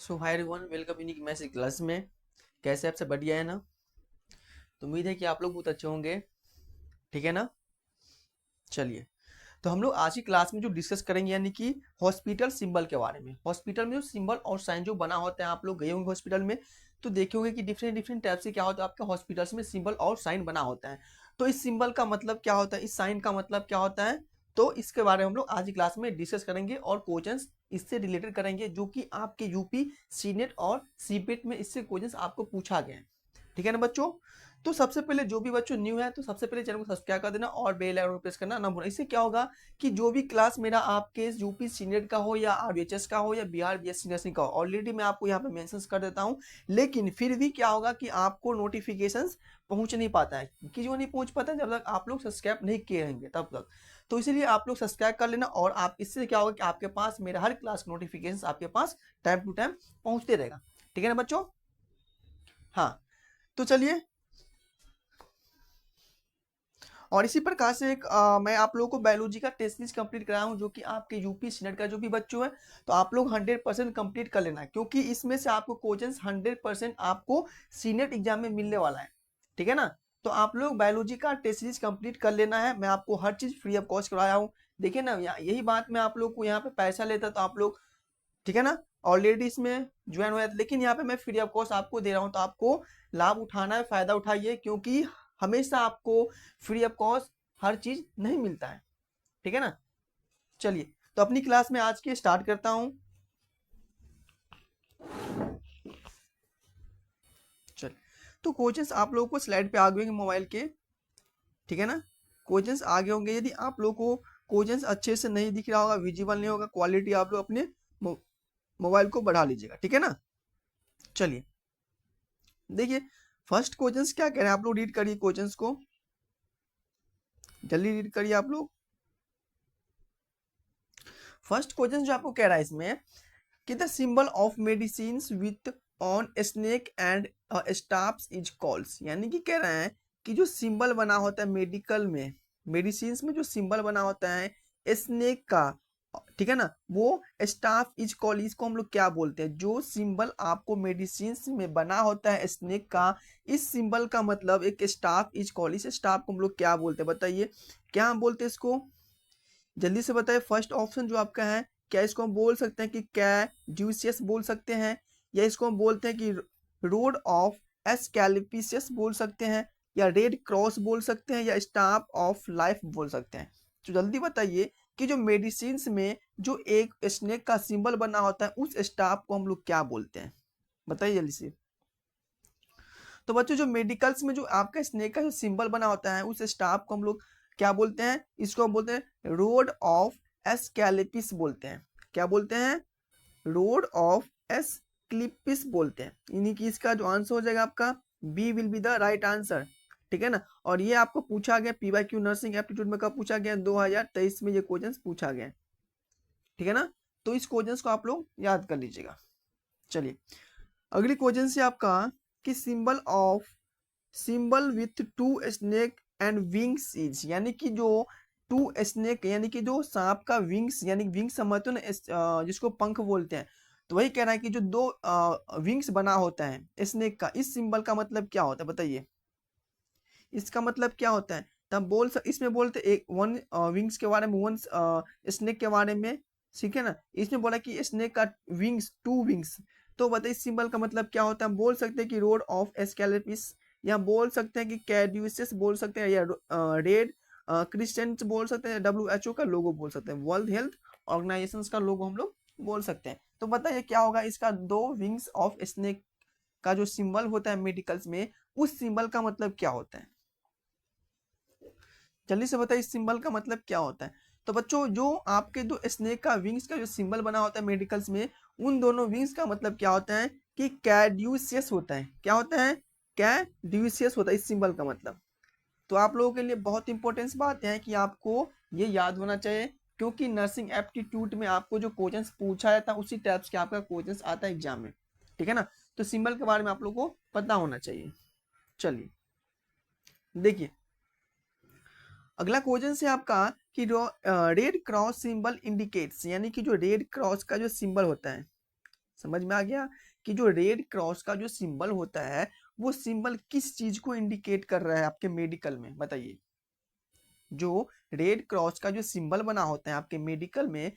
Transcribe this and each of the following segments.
सो hi everyone, welcome unique maths class में। कैसे आप सब? बढ़िया है ना? तो उम्मीद है कि आप लोग बहुत अच्छे होंगे। ठीक है ना? चलिए, तो हम लोग आज की क्लास में जो डिस्कस करेंगे यानी कि हॉस्पिटल सिंबल के बारे में। हॉस्पिटल में जो सिंबल और साइन जो बना होता है, आप लोग गए होंगे हॉस्पिटल में तो देखे होंगे कि डिफरेंट डिफरेंट टाइप से क्या होता है, आपके हॉस्पिटल्स में सिंबल और साइन बना होता है। तो इस सिंबल का मतलब क्या होता है, इस साइन का मतलब क्या होता है, तो इसके बारे में हम लोग आज की क्लास में डिस्कस करेंगे और क्वेश्चंस इससे रिलेटेड करेंगे, जो कि आपके यूपी सीनेट और सीपेट में इससे क्वेश्चंस आपको पूछा गया है। ठीक है ना बच्चों? तो सबसे पहले जो भी बच्चों न्यू है तो सबसे पहले चैनल को सब्सक्राइब कर देना और बेल आइकन प्रेस करना ना भूलना। इससे क्या होगा कि जो भी क्लास मेरा आपके यूपी सीनियर का हो या आरबीएचएस का हो या बिहार बीएससी नर्सिंग का हो, ऑलरेडी मैं आपको यहाँ पे मेंशन कर देता हूँ, लेकिन फिर भी क्या होगा कि आपको नोटिफिकेशंस पहुंच नहीं पाता है। क्यों नहीं पहुंच पाता है? जब तक आप लोग सब्सक्राइब नहीं किए रहेंगे तब तक। तो इसीलिए आप लोग सब्सक्राइब कर लेना, और आप इससे क्या होगा कि आपके पास मेरा हर क्लास नोटिफिकेशन आपके पास टाइम टू टाइम पहुंचते रहेगा। ठीक है ना बच्चों? हाँ, तो चलिए, और इसी प्रकार से मैं आप लोगों को बायोलॉजी का टेस्ट सीरीज कंप्लीट कराया हूँ, जो कि आपके यूपी सीनेट का जो भी बच्चों है तो आप लोग 100% कंप्लीट कर लेना है, क्योंकि इसमें से आपको क्वेश्चंस 100% आपको सीनेट एग्जाम में मिलने वाला है। ठीक है ना? तो आप लोग बायोलॉजी का टेस्ट सीरीज कंप्लीट कर लेना है। मैं आपको हर चीज फ्री ऑफ कॉस्ट कराया हूँ। देखिए ना, यही बात मैं आप लोग को यहाँ पे पैसा लेता तो आप लोग, ठीक है ना, ऑलरेडी इसमें ज्वाइन हुआ था, लेकिन यहाँ पे मैं फ्री ऑफ कॉस्ट आपको दे रहा हूँ, तो आपको लाभ उठाना है, फायदा उठाइए, क्योंकि हमेशा आपको फ्री ऑफ कॉस्ट हर चीज नहीं मिलता है। ठीक है ना? चलिए, तो अपनी क्लास में आज के स्टार्ट करता हूँ। चल, तो क्वेश्चंस आप लोगों को स्लाइड पे आ गए होंगे मोबाइल के। ठीक है ना? क्वेश्चंस आ गए होंगे। यदि आप लोगों को क्वेश्चंस अच्छे से नहीं दिख रहा होगा, विजिबल नहीं होगा, क्वालिटी आप लोग अपने मोबाइल को बढ़ा लीजिएगा। ठीक है ना? चलिए, देखिए, फर्स्ट क्वेश्चंस क्या कह रहे हैं, आप लोग रीड करिए क्वेश्चंस को, जल्दी रीड करिए आप लोग। फर्स्ट क्वेश्चन जो आपको कह रहा है इसमें कि the symbol of medicine with on snake and staffs is calls, यानी कि कह रहे हैं कि जो सिंबल बना होता है मेडिकल में, मेडिसिन में जो सिंबल बना होता है स्नेक का, ठीक है ना, वो स्टाफ इज कॉल, इसको हम लोग क्या बोलते हैं? जो सिंबल आपको मेडिसिन में बना होता है स्नेक का, इस सिंबल का मतलब एक स्टाफ इज कॉल, इस स्टाफ को हम लोग क्या बोलते हैं बताइए? क्या हम बोलते हैं इसको? जल्दी से बताइए। फर्स्ट ऑप्शन जो आपका है, क्या इसको हम बोल सकते हैं कि कैड्यूसियस बोल सकते हैं, या इसको हम बोलते हैं कि रोड ऑफ एस्कैलिपिसियस बोल सकते हैं, या रेड क्रॉस बोल सकते हैं, या स्टाफ ऑफ लाइफ बोल सकते हैं? तो जल्दी बताइए कि जो मेडिसिन में जो एक स्नेक का सिंबल बना होता है, उस स्टाफ को हम लोग क्या बोलते हैं? बताइए जल्दी से। तो बच्चों, जो मेडिकल्स में जो आपका स्नेक का जो सिंबल बना होता है, उस स्टाफ को हम लोग क्या बोलते हैं? इसको हम बोलते हैं रोड ऑफ एस्कैलिपिस बोलते हैं। क्या बोलते हैं? रोड ऑफ एस्क्लिपिस बोलते हैं। यानी कि इसका जो आंसर हो जाएगा आपका B will be the right answer. ठीक है ना? और ये आपको पूछा गया पीवाईक्यू नर्सिंग एप्टीट्यूड में, कब पूछा गया? 2023 में ये क्वेश्चन पूछा गया। ठीक है ना? तो इस क्वेश्चन को आप लोग याद कर लीजिएगा। चलिए, अगली क्वेश्चन से आपका कि symbol with to snake and wings is, यानी कि जो टू स्नेक, यानी कि जो सांप का विंग्स, यानी विंग्स समझते हो ना, जिसको पंख बोलते हैं, तो वही कह रहा है कि जो दो विंग्स बना होता है स्नेक का, इस सिंबल का मतलब क्या होता है बताइए? इसका मतलब क्या होता है? तब इसमें बोलते एक वन विंग्स के बारे में, वन स्नेक के बारे में। ठीक है ना? इसमें बोला कि स्नेक का विंग्स, टू विंग्स। तो बताइए इस सिंबल का मतलब क्या होता है? बोल सकते हैं कि रोड ऑफ एस्कैलेपिस, या बोल सकते हैं कि कैड्यूसिस बोल सकते हैं, या रेड क्रिस्टेंट बोल सकते हैं, WHO का लोगो बोल सकते हैं, वर्ल्ड हेल्थ ऑर्गेनाइजेशन का लोगो हम लोग बोल सकते हैं। तो बताइए क्या होगा इसका? दो विंग्स ऑफ स्नेक का जो सिंबल होता है मेडिकल्स में, उस सिंबल का मतलब क्या होता है? जल्दी से बताइए इस सिंबल का मतलब क्या होता है? तो बच्चों, जो आपके दो स्नेक का विंग्स का जो सिंबल बना होता है मेडिकल्स में, उन दोनों विंग्स का मतलब क्या होता है? कि कैड्यूसियस होता है। क्या होता है? कैड्यूसियस होता है इस सिंबल का मतलब। तो आप लोगों के लिए बहुत इंपॉर्टेंस बात है कि आपको ये याद होना चाहिए, क्योंकि नर्सिंग एप्टीट्यूड में आपको जो क्वेश्चंस पूछा जाता है उसी टाइप्स के आपका क्वेश्चंस आता है एग्जाम में। ठीक है ना? तो सिंबल के बारे में आप लोगों को पता होना चाहिए। चलिए, देखिए, अगला क्वेश्चन से आपका कि रेड क्रॉस सिंबल इंडिकेट्स, यानी कि जो रेड क्रॉस का जो सिंबल होता है, समझ में आ गया कि जो रेड क्रॉस का जो सिंबल होता है वो सिंबल किस चीज को इंडिकेट कर रहा है आपके मेडिकल में, बताइए। जो रेड क्रॉस का जो सिंबल बना होता है आपके मेडिकल में,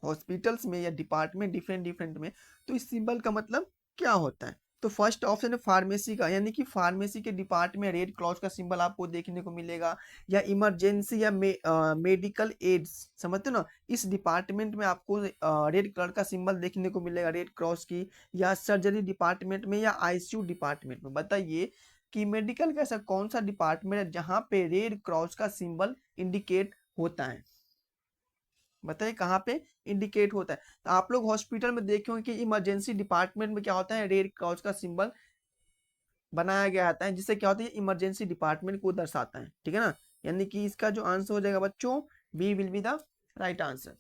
हॉस्पिटल्स में या डिपार्टमेंट डिफरेंट डिफरेंट में, तो इस सिंबल का मतलब क्या होता है? तो फर्स्ट ऑप्शन है फार्मेसी का, यानी कि फार्मेसी के डिपार्ट में रेड क्रॉस का सिंबल आपको देखने को मिलेगा, या इमरजेंसी या मेडिकल एड्स, समझते हो ना, इस डिपार्टमेंट में आपको रेड कलर का सिंबल देखने को मिलेगा रेड क्रॉस की, या सर्जरी डिपार्टमेंट में या आईसीयू डिपार्टमेंट में। बताइए कि मेडिकल का ऐसा कौन सा डिपार्टमेंट है जहां पे रेड क्रॉस का सिंबल इंडिकेट होता है? बताइए कहाँ पे इंडिकेट होता है। तो आप लोग हॉस्पिटल में देखे होंगे कि इमरजेंसी डिपार्टमेंट में क्या होता है, रेड क्रॉस का सिंबल बनाया गया आता है, जिससे क्या होता है, इमरजेंसी डिपार्टमेंट को दर्शाता है, ठीक है ना। यानी कि इसका जो आंसर हो जाएगा बच्चों, B will be the right answer.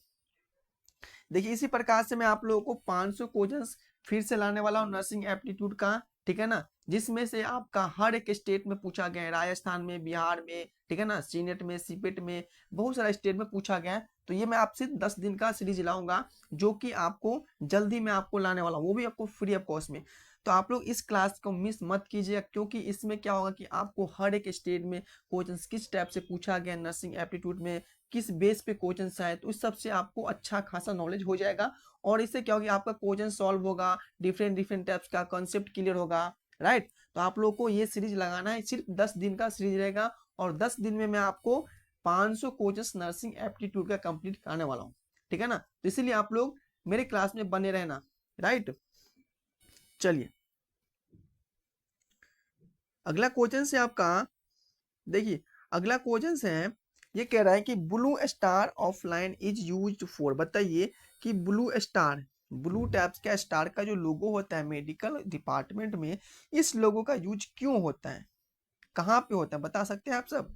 देखिए इसी प्रकार से मैं आप लोगों को 500 क्वेश्चंस फिर से लाने वाला हूँ नर्सिंग एप्टीट्यूड का, ठीक है ना, जिसमें से आपका हर एक स्टेट में पूछा गया है, राजस्थान में, बिहार में, ठीक है ना, सीनेट में, सीपेट में, बहुत सारा स्टेट में पूछा गया है। तो ये मैं आपसे 10 दिन का सीरीज लाऊंगा, जो कि आपको जल्दी में आपको लाने वाला हूँ, वो भी आपको फ्री ऑफ कॉस्ट में। तो आप लोग इस क्लास को मिस मत कीजिए, क्योंकि इसमें क्या होगा कि आपको हर एक स्टेट में क्वेश्चन किस टाइप से पूछा गया नर्सिंग एप्टीट्यूड में, किस बेस पे क्वेश्चन आए, तो इस सबसे आपको अच्छा खासा नॉलेज हो जाएगा। और इससे क्या होगा, आपका क्वेश्चन सॉल्व होगा, डिफरेंट डिफरेंट टाइप्स का कॉन्सेप्ट क्लियर होगा, राइट। तो आप लोग को ये सीरीज लगाना है, सिर्फ 10 दिन का सीरीज रहेगा, और 10 दिन में मैं आपको 500 क्वेश्चन नर्सिंग एप्टीट्यूड का कंप्लीट कराने वाला हूँ, ठीक है ना। तो इसीलिए आप लोग मेरे क्लास में बने रहना, राइट। चलिए अगला क्वेश्चन है आपका, देखिए अगला क्वेश्चन है, ये कह रहा है कि blue star of line is used for, बताइए कि ब्लू स्टार, ब्लू टैप्स का स्टार का जो लोगो होता है मेडिकल डिपार्टमेंट में, इस लोगो का यूज क्यों होता है, कहाँ पे होता है, बता सकते हैं आप सब?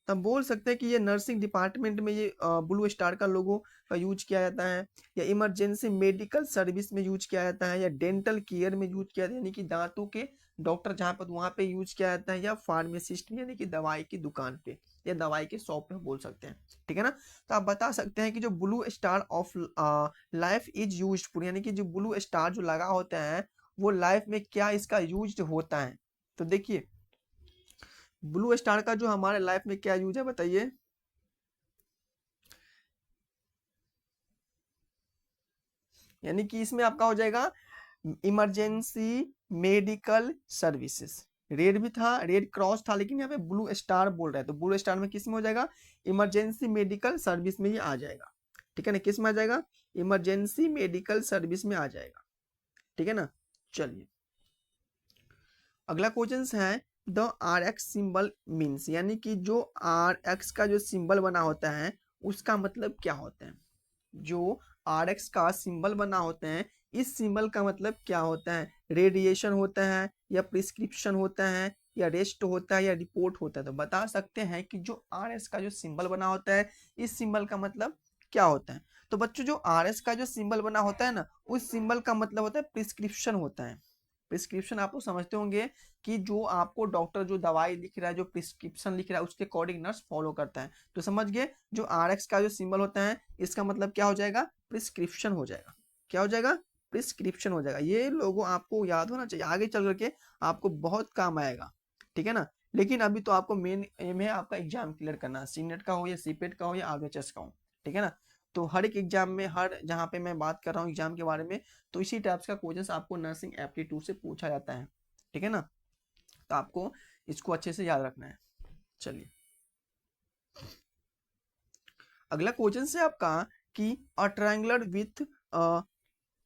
हम बोल सकते हैं कि ये नर्सिंग डिपार्टमेंट में ये ब्लू स्टार का लोगो का यूज किया जाता है, या इमरजेंसी मेडिकल सर्विस में यूज किया जाता है, या डेंटल केयर में यूज किया जाता है, यानी कि दांतों के डॉक्टर जहाँ पर वहाँ पे यूज किया जाता है, या फार्मासिस्ट यानी कि दवाई की दुकान पे या दवाई के शॉप पे बोल सकते हैं, ठीक है ना। तो आप बता सकते हैं कि जो blue star of life is use, यानी कि जो ब्लू स्टार जो लगा होता है वो लाइफ में क्या इसका यूज होता है। तो देखिए ब्लू स्टार का जो हमारे लाइफ में क्या यूज है, बताइए। यानी कि इसमें आपका हो जाएगा इमरजेंसी मेडिकल सर्विसेज, रेड भी था, रेड क्रॉस था, लेकिन यहाँ पे ब्लू स्टार बोल रहा है, तो ब्लू स्टार में किस में हो जाएगा, इमरजेंसी मेडिकल सर्विस में ये आ जाएगा, ठीक है ना, किस में आ जाएगा, इमरजेंसी मेडिकल सर्विस में आ जाएगा, ठीक है ना। चलिए अगला क्वेश्चन है, the R X symbol means, यानी कि जो आर एक्स का जो सिंबल बना होता है उसका मतलब क्या होता है। जो आर एक्स का सिंबल बना होते हैं, इस सिंबल का मतलब क्या होता है, रेडिएशन होता है, या प्रिस्क्रिप्शन होता है, या रेस्ट होता है, या रिपोर्ट होता है। तो बता सकते हैं कि जो आर एस का जो सिंबल बना होता है, इस सिंबल का मतलब क्या होता है। तो बच्चों जो आर एस का जो सिंबल बना होता है ना, उस सिंबल का मतलब होता है प्रिस्क्रिप्शन होता है। प्रिस्क्रिप्शन आप लोग समझते होंगे कि जो आपको डॉक्टर जो दवाई लिख रहा है, जो प्रिस्क्रिप्शन लिख रहा है, उसके अकॉर्डिंग नर्स फॉलो करता है। तो समझ गए, जो आर एक्स का जो सिंबल होता है इसका मतलब क्या हो जाएगा, प्रिस्क्रिप्शन हो जाएगा। क्या हो जाएगा, प्रिस्क्रिप्शन हो जाएगा। ये लोगों आपको याद होना चाहिए, आगे चल करके आपको बहुत काम आएगा, ठीक है ना। लेकिन अभी तो आपको मेन एम है आपका एग्जाम क्लियर करना, सीनेट का हो या सीपेट का हो या आरएचएस का हो, ठीक है ना। तो हर एक एग्जाम में, हर जहाँ पे मैं बात कर रहा हूँ एग्जाम के बारे में, तो इसी टाइप्स का क्वेश्चन आपको नर्सिंग एप्टीट्यूड से पूछा जाता है, ठीक है ना। तो आपको इसको अच्छे से याद रखना है। चलिए अगला क्वेश्चन से आपका कि a triangular with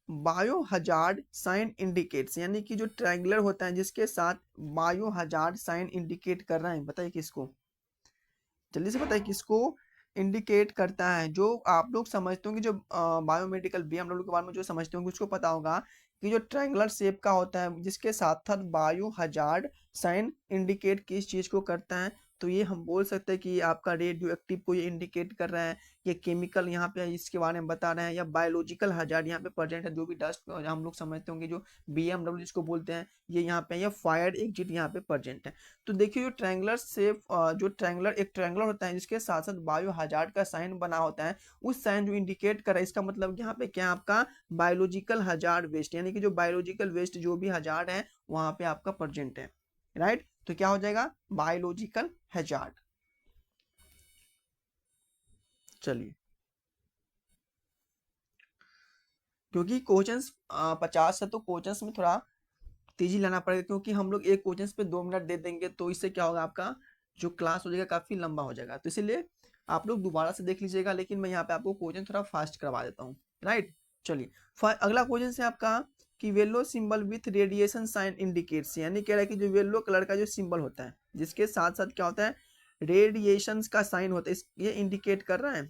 bio hazard sign indicates, यानी कि जो ट्रायंगुलर होता है जिसके साथ बायो हजार्ड साइन इंडिकेट कर रहा है, बताइए किसको, जल्दी से बताइए किसको इंडिकेट करता है। जो आप लोग समझते होंगे, जो बायोमेडिकल बीएमडब्ल्यू के बारे में जो समझते होंगे उसको पता होगा कि जो ट्रायंगुलर शेप का होता है जिसके साथ साथ बायो हजार्ड साइन इंडिकेट किस चीज को करता है। तो ये हम बोल सकते हैं कि आपका रेडियो एक्टिव को ये इंडिकेट कर रहा है, ये केमिकल यहाँ पे इसके बारे में बता रहे हैं, या बायोलॉजिकल हजार्ड यहाँ पे प्रेजेंट है, जो भी डस्ट हम लोग समझते होंगे जो BMW जिसको बोलते हैं, ये यहाँ पे, या फायर एग्जिट यहाँ पे प्रेजेंट है। तो देखिए जो ट्रायंगुलर शेप, जो ट्रायंगुलर एक ट्रायंगुलर होता है जिसके साथ साथ बायो हजार्ड का साइन बना होता है, उस साइन जो इंडिकेट कर रहा है, इसका मतलब यहाँ पे क्या आपका बायोलॉजिकल हजार्ड वेस्ट, यानी कि जो बायोलॉजिकल वेस्ट जो भी हजार्ड है वहां पे आपका प्रेजेंट है, राइट। तो क्या हो जाएगा, बायोलॉजिकल हजार्ड। चलिए, क्योंकि क्वेश्चंस 50 है तो क्वेश्चंस में थोड़ा तेजी लाना पड़ेगा, क्योंकि हम लोग एक क्वेश्चंस पे 2 मिनट दे देंगे तो इससे क्या होगा, आपका जो क्लास हो जाएगा काफी लंबा हो जाएगा। तो इसीलिए आप लोग दोबारा से देख लीजिएगा, लेकिन मैं यहाँ पे आपको क्वेश्चन थोड़ा फास्ट करवा देता हूँ, राइट। चलिए, अगला क्वेश्चन है आपका कि yellow symbol with radiation sign indicates, यानी कह रहा है कि जो येलो कलर का जो सिंबल होता है जिसके साथ साथ क्या होता है, रेडिएशन का साइन होता है, ये इंडिकेट कर रहा है।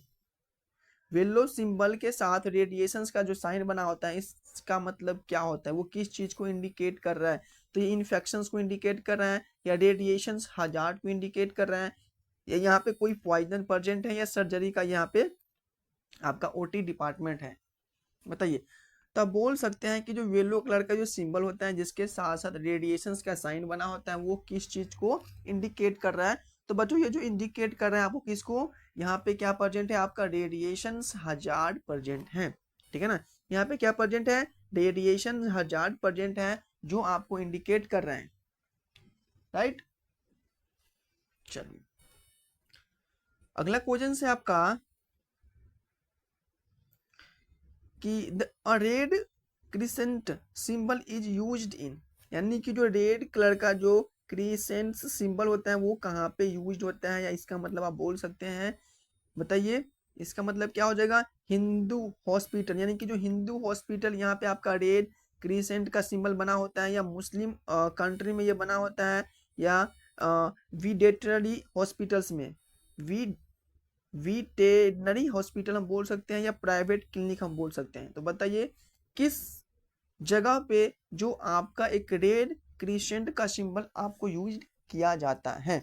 येलो सिंबल के साथ रेडिएशंस का जो साइन बना होता है, इसका मतलब क्या होता है, वो किस चीज को इंडिकेट कर रहा है। तो ये इन्फेक्शंस को इंडिकेट कर रहा है, या रेडिएशंस हजार्ड को इंडिकेट कर रहा है, या यहाँ पे कोई पॉइजन प्रेजेंट है, या सर्जरी का यहाँ पे आपका OT डिपार्टमेंट है, बताइए। तो आप बोल सकते हैं कि जो येलो कलर का जो सिंबल होता है जिसके साथ साथ रेडिएशंस का साइन बना होता है, वो किस चीज को इंडिकेट कर रहा है। तो बच्चों ये जो इंडिकेट कर रहा है आपको किसको, यहाँ पे क्या प्रेजेंट है, आपका रेडिएशंस हजार्ड प्रेजेंट है, ठीक है ना। यहाँ पे क्या प्रेजेंट है, रेडिएशन हजार्ड प्रेजेंट है, जो आपको इंडिकेट कर रहे हैं, राइट। चलिए, अगला क्वेश्चन से आपका कि red crescent symbol is used in, यानी कि जो रेड कलर का जो क्रिसेंट सिंबल होता है वो कहाँ पे यूज्ड होता है, या इसका मतलब आप बोल सकते हैं, बताइए। इसका मतलब क्या हो जाएगा, हिंदू हॉस्पिटल, यानी कि जो हिंदू हॉस्पिटल यहाँ पे आपका रेड क्रिसेंट का सिंबल बना होता है, या मुस्लिम कंट्री में ये बना होता है, या विडेटरी हॉस्पिटल्स में, वी विटेनरी हॉस्पिटल हम बोल सकते हैं, या प्राइवेट क्लिनिक हम बोल सकते हैं। तो बताइए किस जगह पे जो आपका एक रेड क्रिसेंट का सिंबल आपको यूज किया जाता है।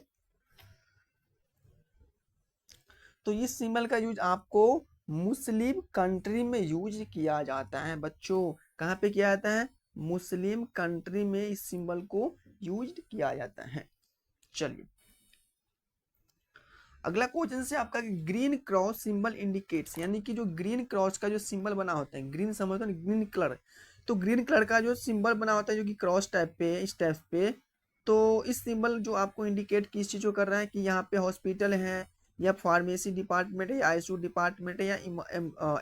तो इस सिंबल का यूज आपको मुस्लिम कंट्री में यूज किया जाता है बच्चों। कहाँ पे किया जाता है, मुस्लिम कंट्री में इस सिंबल को यूज किया जाता है। चलिए, अगला क्वेश्चन से आपका ग्रीन क्रॉस सिंबल इंडिकेट्स, यानी कि जो ग्रीन क्रॉस का जो सिंबल बना होता है, ग्रीन समझते हैं, ग्रीन कलर, तो ग्रीन कलर का जो सिंबल बना होता है जो कि क्रॉस टाइप पे, इस टाइप पे, तो इस सिंबल जो आपको इंडिकेट किस चीज को कर रहा है, कि यहाँ पे हॉस्पिटल है, या फार्मेसी डिपार्टमेंट है, या ICU डिपार्टमेंट है, या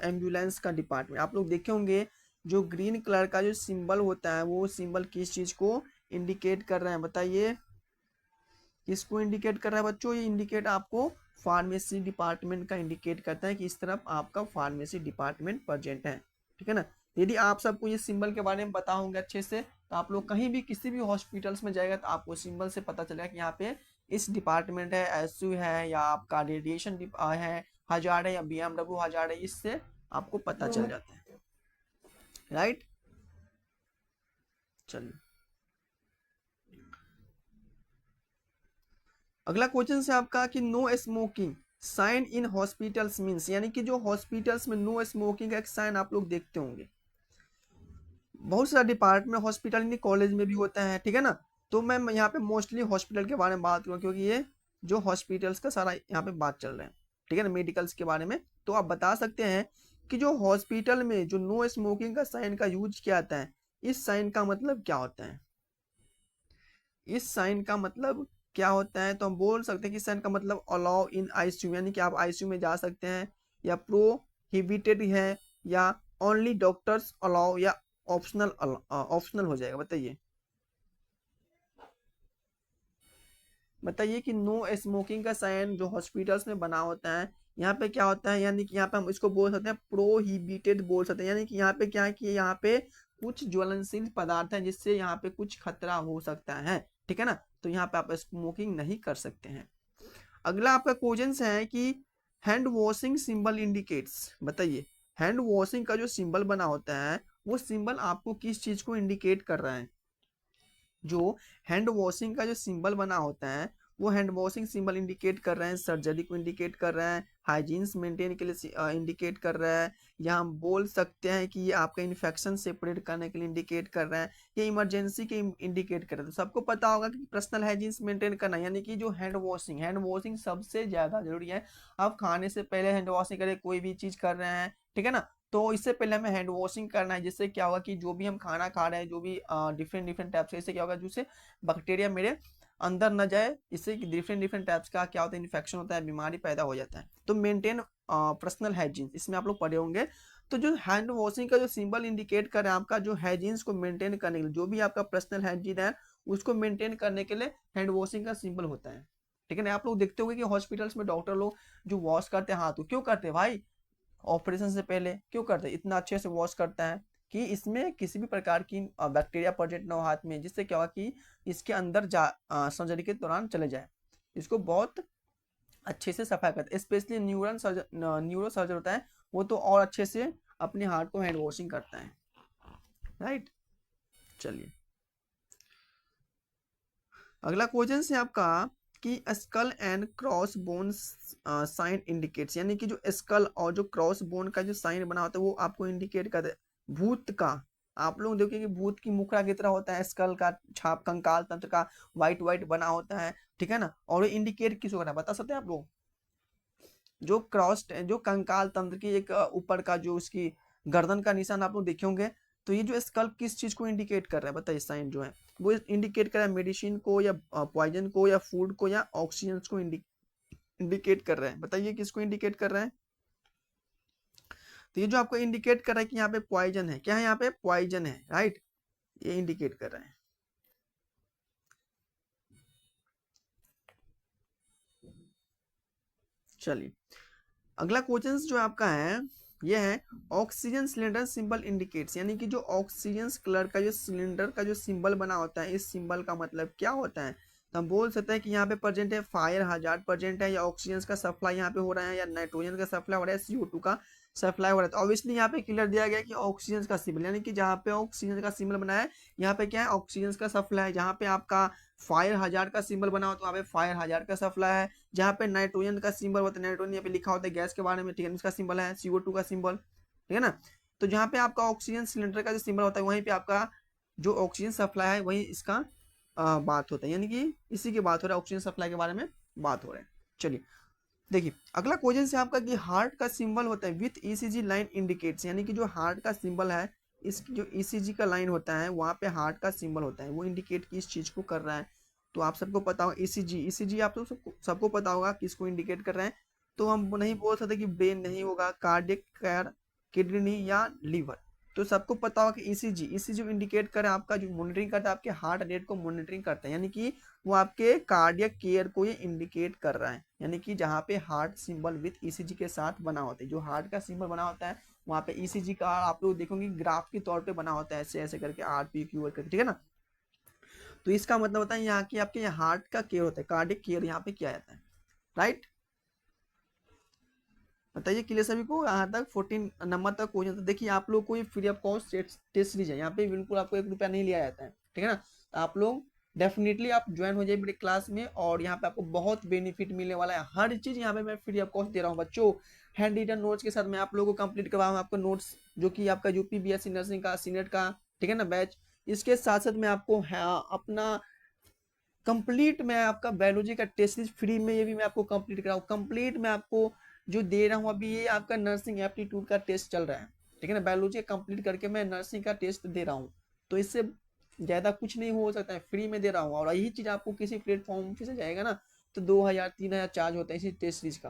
एम्बुलेंस का डिपार्टमेंट। आप लोग देखे होंगे जो ग्रीन कलर का जो सिंबल होता है वो सिंबल किस चीज को इंडिकेट कर रहा है, बताइए। किसको इंडिकेट कर रहा है बच्चों, ये इंडिकेट आपको फार्मेसी डिपार्टमेंट का इंडिकेट करता है कि इस तरफ आपका फार्मेसी डिपार्टमेंट प्रेजेंट है, ठीक है ना। यदि आप सबको ये सिंबल के बारे में पता होंगे अच्छे से, तो आप लोग कहीं भी किसी भी हॉस्पिटल्स में जाएगा तो आपको सिंबल से पता चलेगा कि यहाँ पे इस डिपार्टमेंट है, ICU है, या आपका रेडिएशन है, हजार्ड है, या BMW हजार्ड है, इससे आपको पता चल जाता है, राइट। चलिए, अगला क्वेश्चन से आपका कि no smoking sign in hospitals means, यानी कि जो हॉस्पिटल्स में नो स्मोकिंग का एक साइन आप लोग देखते होंगे, बहुत सारा डिपार्टमेंट हॉस्पिटल यानी कॉलेज में भी होता है, ठीक है ना। तो मैं यहाँ पे मोस्टली हॉस्पिटल के बारे में बात करूँ, क्योंकि ये जो हॉस्पिटल्स का सारा यहाँ पे बात चल रहा है, ठीक है ना, मेडिकल्स के बारे में। तो आप बता सकते हैं कि जो हॉस्पिटल में जो नो स्मोकिंग का साइन का यूज किया जाता है, इस साइन का मतलब क्या होता है, इस साइन का मतलब क्या होता है। तो हम बोल सकते हैं कि साइन का मतलब अलाउ इन ICU, यानी कि आप ICU में जा सकते हैं, या प्रोहिबिटेड है, या ओनली डॉक्टर्स अलाउ, या ऑप्शनल, ऑप्शनल हो जाएगा, बताइए। बताइए कि नो स्मोकिंग का साइन जो हॉस्पिटल्स में बना होता है, यहाँ पे क्या होता है, यानी कि यहाँ पे हम इसको बोल सकते हैं प्रोहिबिटेड बोल सकते हैं, यानी कि यहाँ पे क्या है कि यहाँ पे कुछ ज्वलनशील पदार्थ है जिससे यहाँ पे कुछ खतरा हो सकता है, ठीक है ना। तो यहाँ पे आप स्मोकिंग नहीं कर सकते हैं। अगला आपका क्वेश्चन है कि हैंड वॉशिंग सिंबल इंडिकेट्स, बताइए हैंड वॉशिंग का जो सिंबल बना होता है वो सिंबल आपको किस चीज को इंडिकेट कर रहा है। जो हैंड वॉशिंग का जो सिंबल बना होता है वो हैंड वॉशिंग सिंबल इंडिकेट कर रहे हैं, सर्जरी को इंडिकेट कर रहे हैं, हाइजीन्स मेंटेन के लिए इंडिकेट कर रहा है, या हम बोल सकते हैं कि ये आपका इन्फेक्शन सेपरेट करने के लिए इंडिकेट कर रहे हैं, ये इमरजेंसी के इंडिकेट कर रहे हैं। तो सबको पता होगा कि पर्सनल हाइजीन्स मेंटेन करना, यानी कि जो हैंड वॉशिंग सबसे ज़्यादा जरूरी है। आप खाने से पहले हैंड वॉशिंग करें, कोई भी चीज़ कर रहे हैं, ठीक है ना, तो इससे पहले हमें हैंड वॉशिंग करना है, जिससे क्या होगा कि जो भी हम खाना खा रहे हैं, जो भी डिफरेंट डिफरेंट टाइप से, इससे क्या होगा, जिससे बैक्टीरिया मेरे अंदर न जाए, इससे डिफरेंट डिफरेंट टाइप्स का क्या होता है, इन्फेक्शन होता है, बीमारी पैदा हो जाता है। तो मेंटेन पर्सनल हाइजीन, इसमें आप लोग पढ़े होंगे। तो जो हैंड वॉशिंग का जो सिंबल इंडिकेट कर रहा है आपका जो हाइजीन्स को मेंटेन करने के लिए, जो भी आपका पर्सनल हाइजीन है उसको मेंटेन करने के लिए हैंड वॉशिंग का सिंबल होता है, ठीक है ना। आप लोग देखते होंगे कि हॉस्पिटल्स में डॉक्टर लोग जो वॉश करते हैं हाथ, क्यों करते हैं भाई, ऑपरेशन से पहले क्यों करते हैं, इतना अच्छे से वॉश करता है कि इसमें किसी भी प्रकार की बैक्टीरिया प्रेजेंट ना हो हाथ में, जिससे क्या होगा कि इसके अंदर सर्जरी के दौरान चले जाए। इसको बहुत अच्छे से सफाई करते हैं, स्पेशली न्यूरो सर्जन होता है, वो तो और अच्छे से अपने हाथ को हैंड वॉशिंग करता है, राइट। चलिए अगला क्वेश्चन है आपका कि skull and cross bone sign indicates, यानी कि जो स्कल और जो क्रॉस बोन का जो साइन बना होता है वो आपको इंडिकेट करता है भूत का। आप लोग देखिए कि भूत की मुखड़ा की तरह होता है स्कल का छाप, कंकाल तंत्र का व्हाइट व्हाइट बना होता है, ठीक है ना। और ये इंडिकेट किसको करना है बता सकते हैं आप लोग, जो क्रॉस जो कंकाल तंत्र की एक ऊपर का जो उसकी गर्दन का निशान आप लोग देखे होंगे, तो ये जो स्कल्प किस चीज को इंडिकेट कर रहा है बताइए, साइन जो है वो इंडिकेट कर रहा है मेडिसिन को या पॉइजन को या फूड को या ऑक्सीजन को इंडिकेट कर रहा है, बताइए किसको इंडिकेट कर रहा है। तो ये जो आपको इंडिकेट कर रहा है कि यहाँ पे पॉइजन है, क्या है यहाँ पे पॉइजन है, राइट, ये इंडिकेट कर रहा है। चलिए अगला क्वेश्चन जो आपका है ये है ऑक्सीजन सिलेंडर सिंबल इंडिकेट्स, यानी कि जो ऑक्सीजन कलर का जो सिलेंडर का जो सिंबल बना होता है, इस सिंबल का मतलब क्या होता है। तो हम बोल सकते हैं कि यहाँ पे प्रेजेंट है फायर हजार्ड प्रेजेंट है, या ऑक्सीजन का सप्लाई यहाँ पे हो रहा है, या नाइट्रोजन का सप्लाई हो रहा है, CO2 का सप्लाई हो रहा है। तो ऑब्वियसली यहाँ पे क्लियर दिया गया कि ऑक्सीजन का सिंबल, यानी कि जहाँ पे ऑक्सीजन का सिंबल बना है यहाँ पे क्या है ऑक्सीजन का सप्लाई, जहाँ पे आपका फायर हजार्ड का सिंबल बना हो तो वहाँ पे फायर हजार्ड का सप्लाई है, जहाँ पे नाइट्रोजन का सिंबल होता है, नाइट्रोजन यहाँ पे लिखा होता है गैस के बारे में, ठीक है, इसका सिंबल है CO2 का सिंबल, ठीक है ना। तो जहाँ पे आपका ऑक्सीजन सिलेंडर का जो सिंबल होता है वहीं पे आपका जो ऑक्सीजन सप्लाई है वही इसका बात होता है, यानी कि इसी की बात हो रहा है, ऑक्सीजन सप्लाई के बारे में बात हो रहा है। चलिए देखिए अगला क्वेश्चन से आपका कि हार्ट का सिंबल होता है विथ ECG लाइन इंडिकेट्स, यानी कि जो हार्ट का सिंबल है इस जो ECG का लाइन होता है वहाँ पे हार्ट का सिंबल होता है, वो इंडिकेट किस चीज को कर रहा है। तो आप सबको पता होगा ECG आप लोग सबको पता होगा किसको इंडिकेट कर रहे हैं। तो हम नहीं बोल सकते कि ब्रेन नहीं होगा, कार्डियक केयर, किडनी या लीवर। तो सबको पता होगा कि ECG इंडिकेट कर आपका जो मॉनिटरिंग करता है आपके हार्ट रेट को मॉनिटरिंग करता है, यानी कि वो आपके कार्डियक केयर को ये इंडिकेट कर रहा है, यानी कि जहाँ पे हार्ट सिंबल विथ ECG के साथ बना होता है, जो हार्ट का सिंबल बना होता है वहाँ पे ECG का आप लोग देखोगे ग्राफ के तौर पे बना होता है, ऐसे ऐसे करके RPQ करके, ठीक है ना। तो इसका मतलब होता है यहाँ की आपके यहाँ हार्ट का केयर होता है, कार्डियक केयर यहाँ पे किया जाता है, राइट। बताइए क्लियर सभी को, यहाँ तक 14 नंबर तक क्वेश्चन। तो देखिए आप लोग को free of cost test series है, यहाँ पे बिल्कुल आपको 1 रुपया नहीं लिया जाता है, ठीक है ना। तो आप लोग डेफिनेटली आप ज्वाइन हो जाइए मेरे क्लास में, और यहाँ पे आपको बहुत बेनिफिट मिलने वाला है, हर चीज यहाँ पे मैं फ्री ऑफ कॉस्ट दे रहा हूँ बच्चों। हैंड रिटन नोट्स के साथ मैं आप लोगों को कंप्लीट करवा हूँ आपको नोट्स, जो कि आपका UP BSc नर्सिंग का सीनेट का, ठीक है ना, बैच। इसके साथ साथ मैं आपको अपना कंप्लीट मैं आपका बायोलॉजी का टेस्ट सीरीज फ्री में ये भी मैं आपको कंप्लीट कराऊँ, कंप्लीट मैं आपको जो दे रहा हूँ अभी, ये आपका नर्सिंग एप्टीट्यूड का टेस्ट चल रहा है, ठीक है ना, बायोलॉजी कंप्लीट करके मैं नर्सिंग का टेस्ट दे रहा हूँ। तो इससे ज़्यादा कुछ नहीं हो सकता है, फ्री में दे रहा हूँ। और यही चीज़ आपको किसी प्लेटफॉर्म से जाएगा ना तो 2000 3000 चार्ज होता है इसी टेस्ट सीरीज का,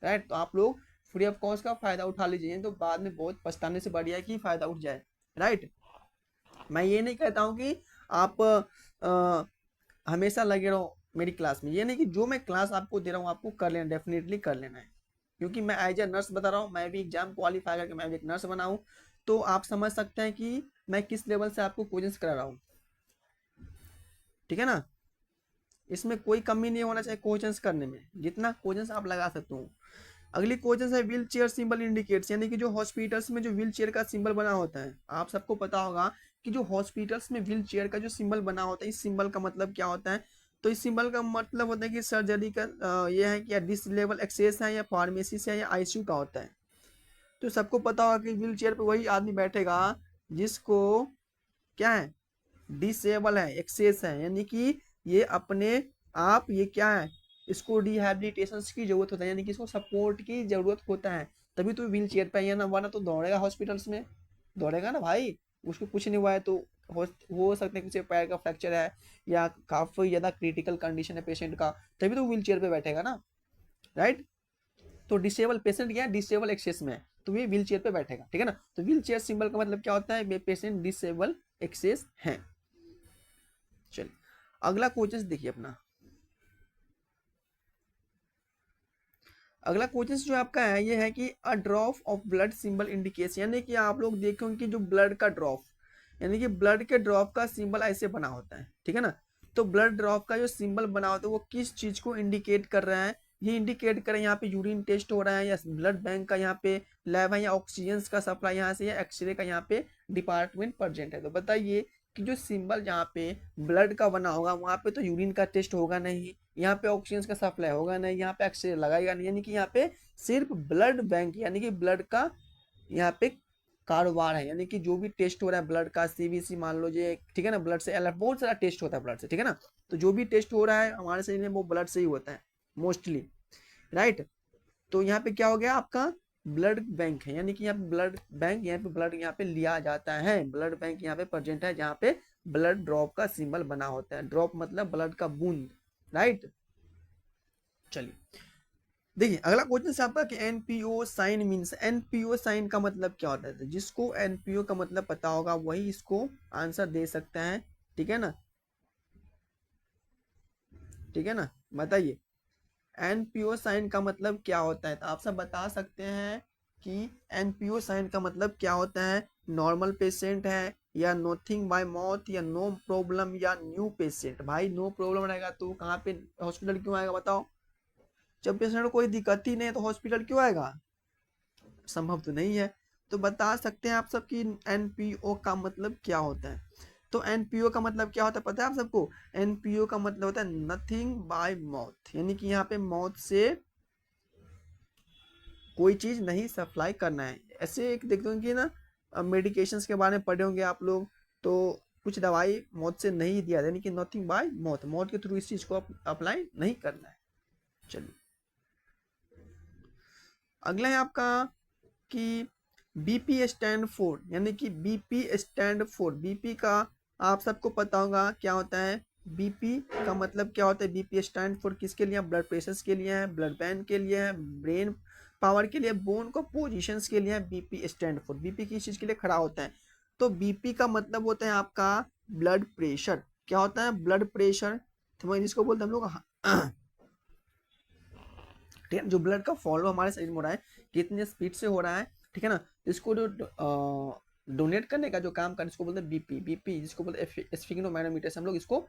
राइट। तो आप लोग फ्री ऑफ कॉस्ट का फ़ायदा उठा लीजिए, तो बाद में बहुत पछताने से बढ़िया है कि फ़ायदा उठ जाए, राइट। मैं ये नहीं कहता हूँ कि आप हमेशा लगे रहो मेरी क्लास में, ये नहीं कि जो मैं क्लास आपको दे रहा हूँ आपको कर लेना, डेफिनेटली कर लेना है, क्योंकि मैं एज ए नर्स बता रहा हूँ, मैं भी एग्जाम क्वालिफाई करके मैं भी एक नर्स बना हूँ। तो आप समझ सकते हैं कि मैं किस लेवल से आपको क्वेश्चंस करा रहा हूँ, ठीक है ना। इसमें कोई कमी नहीं होना चाहिए क्वेश्चंस करने में, जितना क्वेश्चंस आप लगा सकते हो। अगली क्वेश्चन है व्हील चेयर सिंबल इंडिकेट्स, यानी कि जो हॉस्पिटल्स में जो व्हील चेयर का सिंबल बना होता है, आप सबको पता होगा कि जो हॉस्पिटल्स में व्हील चेयर का जो सिंबल बना होता है, इस सिंबल का मतलब क्या होता है। तो इस सिंबल का मतलब होता है कि सर्जरी का ये है कि या डिस लेवल एक्सेस है या फार्मेसी से है या आईसीयू का होता है। तो सबको पता होगा कि व्हील चेयर पर वही आदमी बैठेगा जिसको क्या है, डिसेबल है, एक्सेस है, यानी कि ये अपने आप ये क्या है, इसको रिहैबिलिटेशन की जरूरत होता है, यानी कि इसको सपोर्ट की जरूरत होता है, तभी तो व्हील चेयर पे है ना, वरना तो दौड़ेगा हॉस्पिटल्स में, दौड़ेगा ना भाई, उसको कुछ नहीं हुआ है तो हो सकता है किसी पैर का फ्रैक्चर है या काफी ज्यादा क्रिटिकल कंडीशन है पेशेंट का, तभी तो व्हील चेयर पे बैठेगा ना, राइट। तो डिसेबल पेशेंट क्या है, डिसेबल एक्सेस में है, तो ये व्हील चेयर पे बैठेगा, ठीक है ना। तो व्हील चेयर सिंबल का मतलब क्या होता है, पेशेंट डिसेबल एक्सेस है। चलिए अगला क्वेश्चन देखिए अपना, अगला क्वेश्चन जो आपका है ये है कि a drop of blood symbol indication, यानी कि आप लोग देखेंगे कि जो ब्लड का ड्रॉप, यानी कि ब्लड के ड्रॉप का सिंबल ऐसे बना होता है, ठीक है ना। तो ब्लड ड्रॉप का जो सिंबल बना होता है वो किस चीज को इंडिकेट कर रहा है, ये इंडिकेट कर रहा है यहाँ पे यूरिन टेस्ट हो रहा है या ब्लड बैंक का यहाँ पे लैब है या ऑक्सीजन का सप्लाई यहाँ से या एक्सरे का यहाँ पे डिपार्टमेंट प्रेजेंट है। तो बताइए कि जो सिंबल यहाँ पे ब्लड का बना होगा वहाँ पे तो यूरिन का टेस्ट होगा नहीं, यहाँ पे ऑक्सीजन का सप्लाई होगा नहीं, यहाँ पे एक्सरे लगाएगा नहीं, यानी कि यहाँ पे सिर्फ ब्लड बैंक यानी कि ब्लड का यहाँ पे कारोबार है, यानी कि जो भी टेस्ट हो रहा है ब्लड का, सीबीसी मान लो ये, ठीक है ना, ब्लड से अलग बहुत सारा टेस्ट होता है ब्लड से, ठीक है ना। तो जो भी टेस्ट हो रहा है हमारे शरीर में वो ब्लड से ही होता है मोस्टली, राइट। तो यहाँ पे क्या हो गया आपका ब्लड बैंक है, यानी कि यहाँ पे ब्लड बैंक, यहाँ पे ब्लड यहाँ पे लिया जाता है, ब्लड बैंक यहाँ पे प्रेजेंट है जहाँ पे ब्लड ड्रॉप का सिंबल बना होता है, ड्रॉप मतलब ब्लड का बूंद, राइट। चलिए देखिए अगला क्वेश्चन है आपका कि NPO sign means, NPO sign का मतलब क्या होता है, तो जिसको एनपीओ का मतलब पता होगा वही इसको आंसर दे सकता है, ठीक है ना, ठीक है ना। बताइए एनपीओ साइन का मतलब क्या होता है, तो आप सब बता सकते हैं कि एनपीओ साइन का मतलब क्या होता है, नॉर्मल पेशेंट है या नोथिंग बाय माउथ या नो प्रॉब्लम या न्यू पेशेंट। भाई नो प्रॉब्लम रहेगा तो कहाँ पे हॉस्पिटल क्यों आएगा बताओ, जब पेशेंट को कोई दिक्कत ही नहीं है तो हॉस्पिटल क्यों आएगा, संभव तो नहीं है। तो बता सकते हैं आप सब कि एनपीओ का मतलब क्या होता है। तो एनपीओ का मतलब क्या होता है पता है आप सबको, एनपीओ का मतलब होता है नथिंग बाय माउथ, यानी कि यहाँ पे माउथ से कोई चीज नहीं सप्लाई करना है। ऐसे एक देखते होंगे ना मेडिकेशंस के बारे में पढ़े होंगे आप लोग, तो कुछ दवाई मौत से नहीं दिया, यानी कि नथिंग बाय मौत, मौत के थ्रू इस चीज को अप्लाई नहीं करना है। चलिए अगला है आपका कि बीपी स्टैंड फॉर, यानी कि बीपी स्टैंड फॉर, बीपी का आप सबको पता होगा क्या होता है, बीपी का मतलब क्या होता है, बीपी स्टैंड फॉर किसके लिए, ब्लड प्रेशर के लिए है, ब्लड बैंक के लिए है, ब्रेन पावर के लिए, बोन को पोजिशंस के लिए है, बीपी स्टैंड फॉर, बीपी किस चीज के लिए खड़ा होता है। तो बीपी का मतलब होता है आपका ब्लड प्रेशर, क्या होता है ब्लड प्रेशर, तो जिसको बोलते हैं हम लोग ठीक है, जो ब्लड का फॉलो हमारे शरीर में हो रहा है कितने स्पीड से हो रहा है, ठीक है ना। इसको जो डोनेट करने का जो काम कर इसको बोलते हैं बीपी, बीपी जिसको बोलते हैं स्फिग्नोमैनोमीटर से हम लोग इसको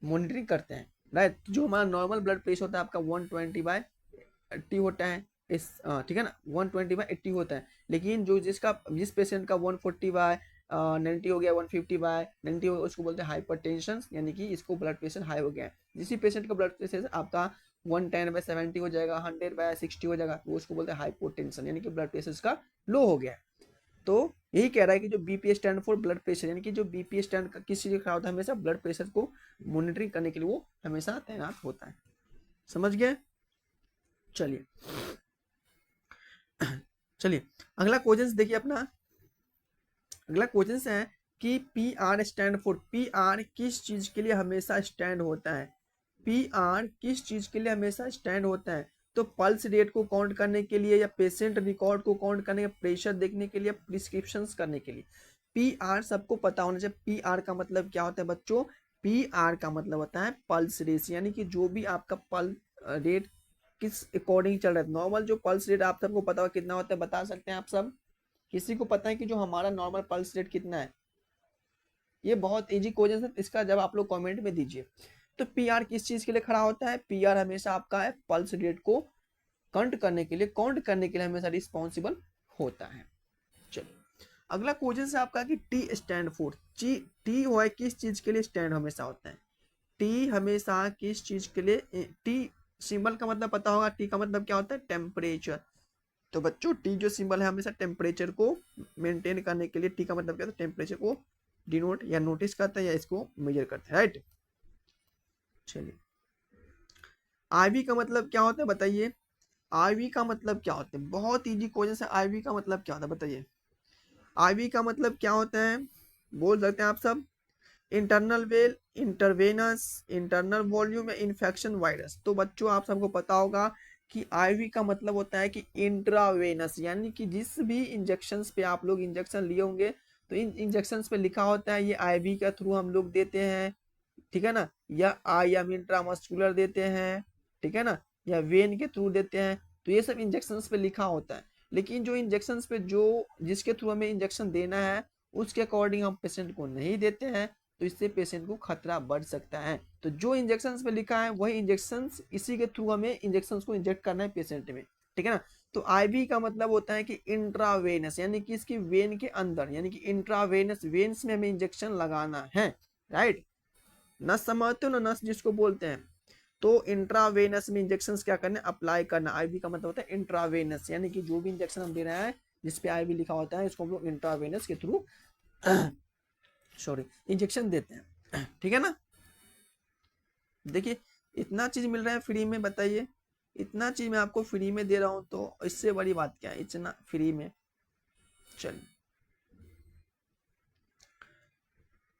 मॉनिटरिंग करते हैं, राइट। जो हमारा नॉर्मल ब्लड प्रेशर होता है आपका 120/80 होता है इस ठीक है ना, 120/80 होता है, लेकिन जो जिस पेशेंट का 140/90 हो गया, 150/90 हो गया, उसको बोलते हैं हाइपरटेंशन, यानी कि इसको ब्लड प्रेशर हाई हो गया है। जिस पेशेंट का ब्लड प्रेशर आपका 110/70 हो जाएगा, 100/60 हो जाएगा, तो उसको बोलते हैं हाइपोटेंशन, यानी कि ब्लड प्रेशर इसका लो हो गया है। तो यही कह रहा है कि जो BP stand for blood pressure, यानी कि जो बीपी स्टैंड किस चीज का होता है, हमेशा ब्लड प्रेशर को मॉनिटरिंग करने के लिए वो हमेशा तैनात होता है, समझ गए। चलिए चलिए अगला क्वेश्चन देखिए अपना, अगला क्वेश्चन है कि P R stand for, P R किस चीज के लिए हमेशा स्टैंड होता है, पी आर किस चीज के लिए हमेशा स्टैंड होता है। तो पल्स रेट को काउंट करने के लिए या पेशेंट रिकॉर्ड को काउंट करने के, प्रेशर देखने के लिए, प्रिस्क्रिप्शंस करने के लिए। पी आर सबको पता होना चाहिए, पी आर का मतलब क्या होता है बच्चों, पी आर का मतलब होता है पल्स रेट, यानी कि जो भी आपका पल्स रेट किस अकॉर्डिंग चल रहा है। नॉर्मल जो पल्स रेट आप सबको पता होगा कितना होता है, बता सकते हैं आप सब, किसी को पता है कि जो हमारा नॉर्मल पल्स रेट कितना है। ये बहुत इजी क्वेश्चन है, इसका जब आप लोग कमेंट में दीजिए। तो पीआर किस चीज के लिए खड़ा होता है, पीआर हमेशा आपका है पल्स रेट को काउंट करने के लिए हमेशा रिस्पॉन्सिबल होता है। चलिए अगला क्वेश्चन है आपका कि टी स्टैंड फॉर, टी हुआ है किस चीज के लिए स्टैंड हमेशा होता है, टी हमेशा किस चीज के लिए, टी सिंबल का मतलब पता होगा, टी का मतलब क्या होता है, टेम्परेचर। तो बच्चों टी जो सिंबल है हमेशा टेम्परेचर को मेंटेन करने के लिए, टी का मतलब क्या होता है, टेम्परेचर को डिनोट या नोटिस करता है या इसको मेजर करता है, राइट। चलिए, आईवी का मतलब क्या होता है बताइए, आईवी का मतलब क्या होता है, बहुत इजी क्वेश्चन है। आईवी का मतलब क्या होता है बताइए, आईवी का मतलब क्या होता है, बोल सकते हैं आप सब, internal well, intravenous, internal volume या इन्फेक्शन वायरस। तो बच्चों आप सबको पता होगा कि आईवी का मतलब होता है कि इंट्रावेनस, यानी कि जिस भी इंजेक्शंस पे आप लोग इंजेक्शन लिए होंगे तो इन इंजेक्शंस पे लिखा होता है ये आईवी के थ्रू हम लोग देते हैं, ठीक है ना, या आई एम इंट्रामस्कुलर देते हैं, ठीक है ना, या वेन के थ्रू देते हैं। तो ये सब इंजेक्शंस पे लिखा होता है, लेकिन जो इंजेक्शंस पे जो जिसके थ्रू हमें इंजेक्शन देना है उसके अकॉर्डिंग हम पेशेंट को नहीं देते हैं, तो इससे पेशेंट को खतरा बढ़ सकता है। तो जो इंजेक्शंस पे लिखा है वही इंजेक्शंस, इसी के थ्रू हमें इंजेक्शंस को इंजेक्ट करना है पेशेंट में, ठीक है ना। तो आईवी का मतलब होता है कि इंट्रावेनस, यानी कि इसकी वेन के अंदर, यानी कि इंट्रावेनस वेन्स में हमें इंजेक्शन लगाना है, राइट। नस समझते हो ना, नस जिसको बोलते हैं। तो इंट्रावेनस में इंजेक्शन क्या करना है, अप्लाई करना। आईवी का मतलब होता है इंट्रावेनस, यानी कि जो भी इंजेक्शन हम दे रहे हैं जिसपे आईवी लिखा होता है इसको हम लोग इंट्रावेनस के थ्रू सॉरी इंजेक्शन देते हैं, ठीक है ना। देखिए इतना चीज मिल रहा है फ्री में, बताइए इतना चीज मैं आपको फ्री में दे रहा हूं तो इससे बड़ी बात क्या है, इतना फ्री में। चलिए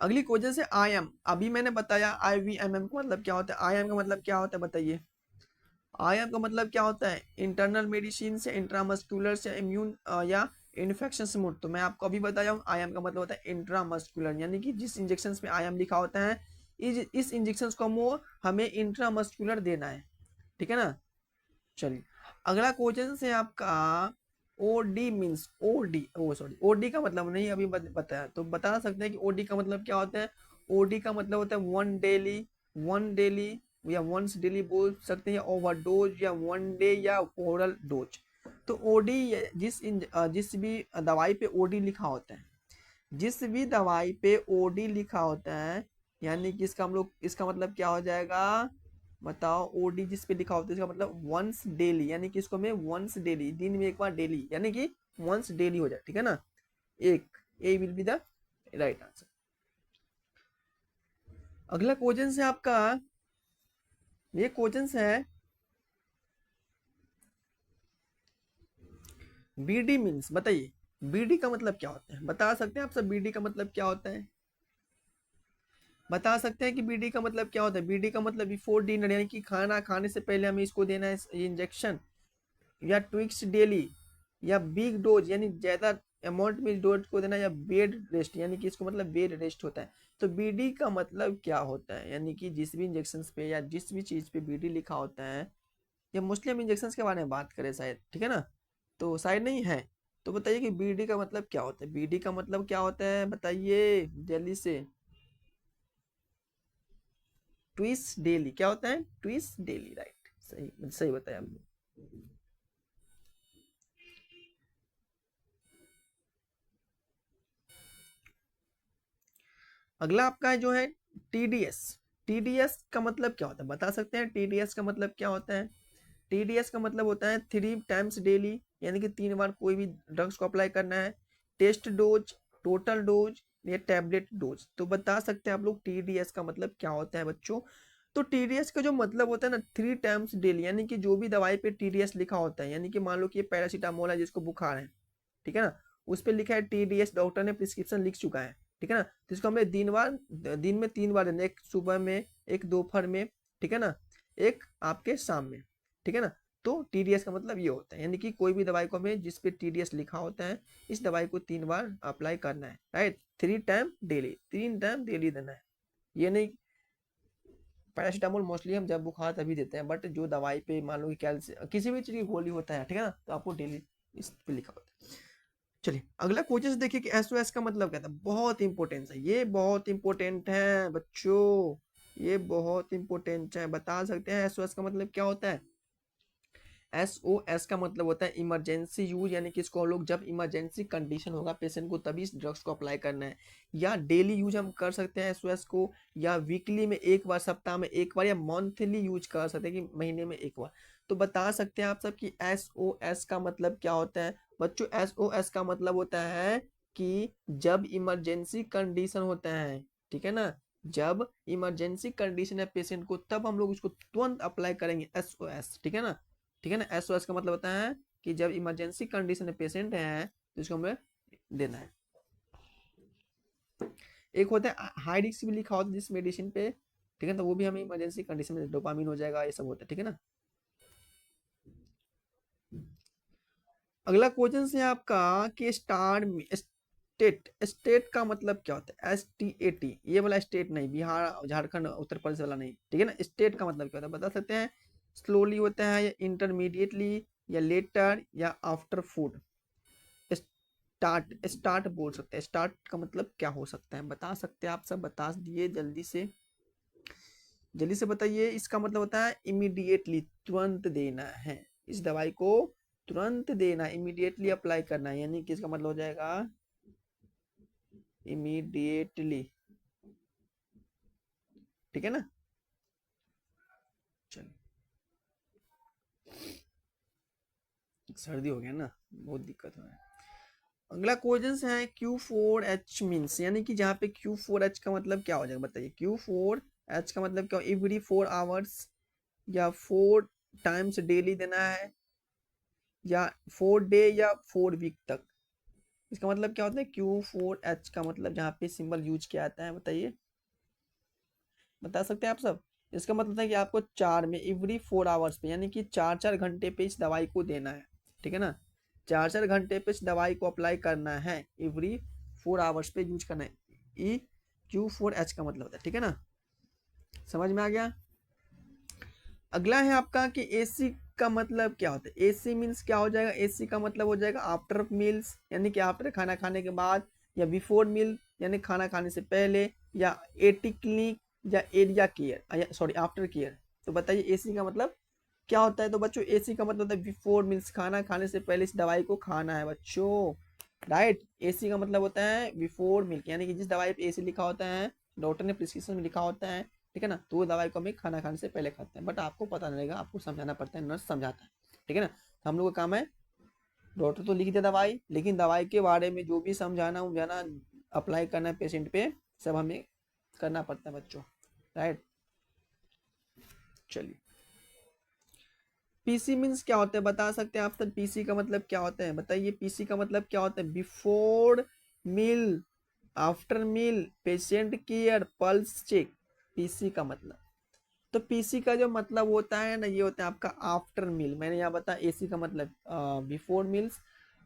अगली क्वेश्चन से, आई एम, अभी मैंने बताया आई वी एम एम का मतलब क्या होता है, आई एम का मतलब क्या होता है बताइए। आई एम का मतलब क्या होता है, इंटरनल मेडिसिन से, इंट्रामस्कुलर से, इम्यून या इन्फेक्शन से मुक्त। तो मैं आपको अभी बताया हूँ आई एम का मतलब होता है इंट्रामस्कुलर, यानी कि जिस इंजेक्शन में आई एम लिखा होता है इस इंजेक्शन को हमें इंट्रामस्कुलर देना है, ठीक है ना। चलिए अगला क्वेश्चन है आपका, ओडी मीन्स, ओडी ओ सॉरी ओडी का मतलब नहीं अभी बताया, तो बता सकते हैं कि ओडी का मतलब क्या होता है। ओडी का मतलब होता है वन डेली, वन डेली या वंस डेली बोल सकते हैं, या ओवरडोज या वन डे या ओरल डोज। तो ओडी जिस भी दवाई पे ओडी लिखा होता है, जिस भी दवाई पे ओडी लिखा होता है, यानी कि इसका हम लोग, इसका मतलब क्या हो जाएगा बताओ, ओडी जिस पे लिखा होता है इसका मतलब वंस डेली, यानी कि इसको मैं वंस डेली, दिन में एक बार डेली, यानी कि वंस डेली हो जाए, ठीक है ना। एक A will be the right answer. अगला क्वेश्चन है आपका, ये क्वेश्चन है बीडी मीन्स, बताइए बीडी का मतलब क्या होता है, बता सकते हैं आप सब बीडी का मतलब क्या होता है, बता सकते हैं कि बीडी का मतलब क्या होता है। बीडी का मतलब बिफोर डिनर, यानी कि खाना खाने से पहले हमें इसको देना है इंजेक्शन, या ट्विक्स डेली, या बिग डोज यानी ज्यादा अमाउंट में डोज को देना, या बेड रेस्ट, यानी कि इसको मतलब बेड रेस्ट होता है। तो बीडी का मतलब क्या होता है, यानी कि जिस भी इंजेक्शन पे या जिस भी चीज पे बीडी लिखा होता है, या मोस्टली हम इंजेक्शन के बारे में बात करें शायद, ठीक है ना, तो शायद नहीं है। तो बताइए कि बीडी का मतलब क्या होता है, बीडी का मतलब क्या होता है बताइए जल्दी से। ट्विस डेली क्या होता है, ट्विस डेली, राइट, सही सही बताया हमने। अगला आपका जो है टीडीएस, टीडीएस का मतलब क्या होता है, बता सकते हैं टीडीएस का मतलब क्या होता है। टीडीएस का मतलब होता है 3 टाइम्स डेली, यानी कि 3 बार कोई भी ड्रग्स को अप्लाई करना है। टेस्ट डोज, टोटल डोज या टैबलेट डोज। तो बता सकते हैं आप लोग टीडीएस का मतलब क्या होता है बच्चों। तो टीडीएस का जो मतलब होता है ना 3 टाइम्स डेली, यानी कि जो भी दवाई पे टीडीएस लिखा होता है, यानी कि मान लो कि ये पैरासीटामोल है जिसको बुखार है, ठीक है ना, उस पर लिखा है टीडीएस, डॉक्टर ने प्रिस्क्रिप्शन लिख चुका है, ठीक है ना, तो इसको हमें दिन में 3 बार देना, एक सुबह में, एक दोपहर में, ठीक है ना, एक आपके शाम में, ठीक है ना। तो टीडीएस का मतलब ये होता है, यानी कि कोई भी दवाई को हमें जिस पे टीडीएस लिखा होता है इस दवाई को 3 बार अप्लाई करना है, right, 3 time daily, 3 time daily देना है। ये नहीं, पैरासीटामोल मोस्टली हम जब बुखार तभी देते हैं, बट जो दवाई पे मान लो कि कैल्शियम किसी भी चीज की गोली होता है, ठीक है ना, तो आपको डेली इस पे लिखा होता है। चलिए अगला क्वेश्चन देखिए कि एसओएस का मतलब क्या था, बहुत इंपॉर्टेंट है, ये बहुत इंपॉर्टेंट है बच्चों, ये बहुत इंपॉर्टेंट है। बता सकते हैं एसओएस का मतलब क्या होता है। SOS का मतलब होता है इमरजेंसी यूज, यानी कि इसको हम लोग जब इमरजेंसी कंडीशन होगा पेशेंट को तभी इस ड्रग्स को अप्लाई करना है। या डेली यूज हम कर सकते हैं SOS को, या वीकली में एक बार, सप्ताह में एक बार, या मंथली यूज कर सकते हैं कि महीने में एक बार। तो बता सकते हैं आप सब कि SOS का मतलब क्या होता है बच्चों? SOS का मतलब होता है कि जब इमरजेंसी कंडीशन होता है, ठीक है ना, जब इमरजेंसी कंडीशन है पेशेंट को, तब हम लोग उसको तुरंत अप्लाई करेंगे SOS, ठीक है ना। ठीक है ना, SOS का मतलब होता है कि जब इमरजेंसी कंडीशन में पेशेंट है तो इसको हमें देना है। एक होता है हाई रिस्क भी लिखा होता है जिस मेडिसिन पे, ठीक है, तो वो भी हमें इमरजेंसी कंडीशन में डोपामिन हो जाएगा, ये सब होता है, ठीक है ना। अगला क्वेश्चन है आपका कि स्टेट, स्टेट का मतलब क्या होता है? STAT, ये वाला स्टेट नहीं, बिहार झारखंड उत्तर प्रदेश वाला नहीं, ठीक है ना। स्टेट का मतलब क्या होता है बता सकते हैं? स्लोली होता है, या इंटरमीडिएटली, या लेटर, या आफ्टर फूड। स्टार्ट, स्टार्ट बोल सकते हैं। स्टार्ट का मतलब क्या हो सकता है बता सकते हैं आप सब? बता दिए जल्दी से, जल्दी से बताइए। इसका मतलब होता है इमीडिएटली, तुरंत देना है इस दवाई को, तुरंत देना, इमीडिएटली अप्लाई करना है, यानी कि इसका मतलब हो जाएगा इमीडिएटली, ठीक है ना। चलिए, सर्दी हो गया ना, बहुत दिक्कत हो रहा है। अगला क्वेश्चन है Q4H मीन्स, यानी कि जहाँ पे Q4H का मतलब क्या हो जाएगा बताइए? Q4H का मतलब क्या? एवरी 4 आवर्स, या 4 टाइम्स डेली देना है, या 4 डे, या 4 वीक तक। इसका मतलब क्या होता है? Q4H का मतलब जहाँ पे सिंबल यूज किया जाता है, बताइए, बता सकते हैं आप सब? इसका मतलब है कि आपको 4 में, एवरी 4 आवर्स पे, यानी कि 4 4 घंटे पे इस दवाई को देना है, ठीक है ना। 4 4 घंटे पे इस दवाई को अप्लाई करना है, एवरी 4 आवर्स पे यूज करना है। Q4H का मतलब होता है, ठीक है ना, समझ में आ गया। अगला है आपका कि AC का मतलब क्या होता है? AC मीन्स क्या हो जाएगा? AC का मतलब हो जाएगा आफ्टर मील्स, यानी कि आफ्टर खाना खाने के बाद, या बिफोर मील यानी खाना खाने से पहले, या एटी क्लिनिक, या area care, sorry after care. तो बताइए AC का मतलब क्या होता है? तो बच्चों AC का मतलब होता है बिफोर मील्स, खाना खाने से पहले इस दवाई को खाना है बच्चों, राइट। AC का मतलब होता है बिफोर मील, यानी कि जिस दवाई पे AC लिखा होता है, डॉक्टर ने प्रिस्क्रिप्शन में लिखा होता है, ठीक है ना, तो वो दवाई को हमें खाना खाने से पहले खाते हैं, बट आपको पता नहीं रहेगा, आपको समझाना पड़ता है, नर्स समझाता है, ठीक है ना। तो हम लोग का काम है, डॉक्टर तो लिख दे दवाई, लेकिन दवाई के बारे में जो भी समझाना उमझाना, अप्लाई करना है पेशेंट पे, सब हमें करना पड़ता है बच्चों, राइट। चलिए, PC मीन्स क्या होता है बता सकते हैं आप सब? PC का मतलब क्या होता है बताइए? PC का मतलब क्या होता है? Before meal, after meal, patient care, pulse check, PC का मतलब। तो PC का जो मतलब होता है ना, ये होता है आपका आफ्टर मील। मैंने यहाँ बताया AC का मतलब बिफोर मील्स,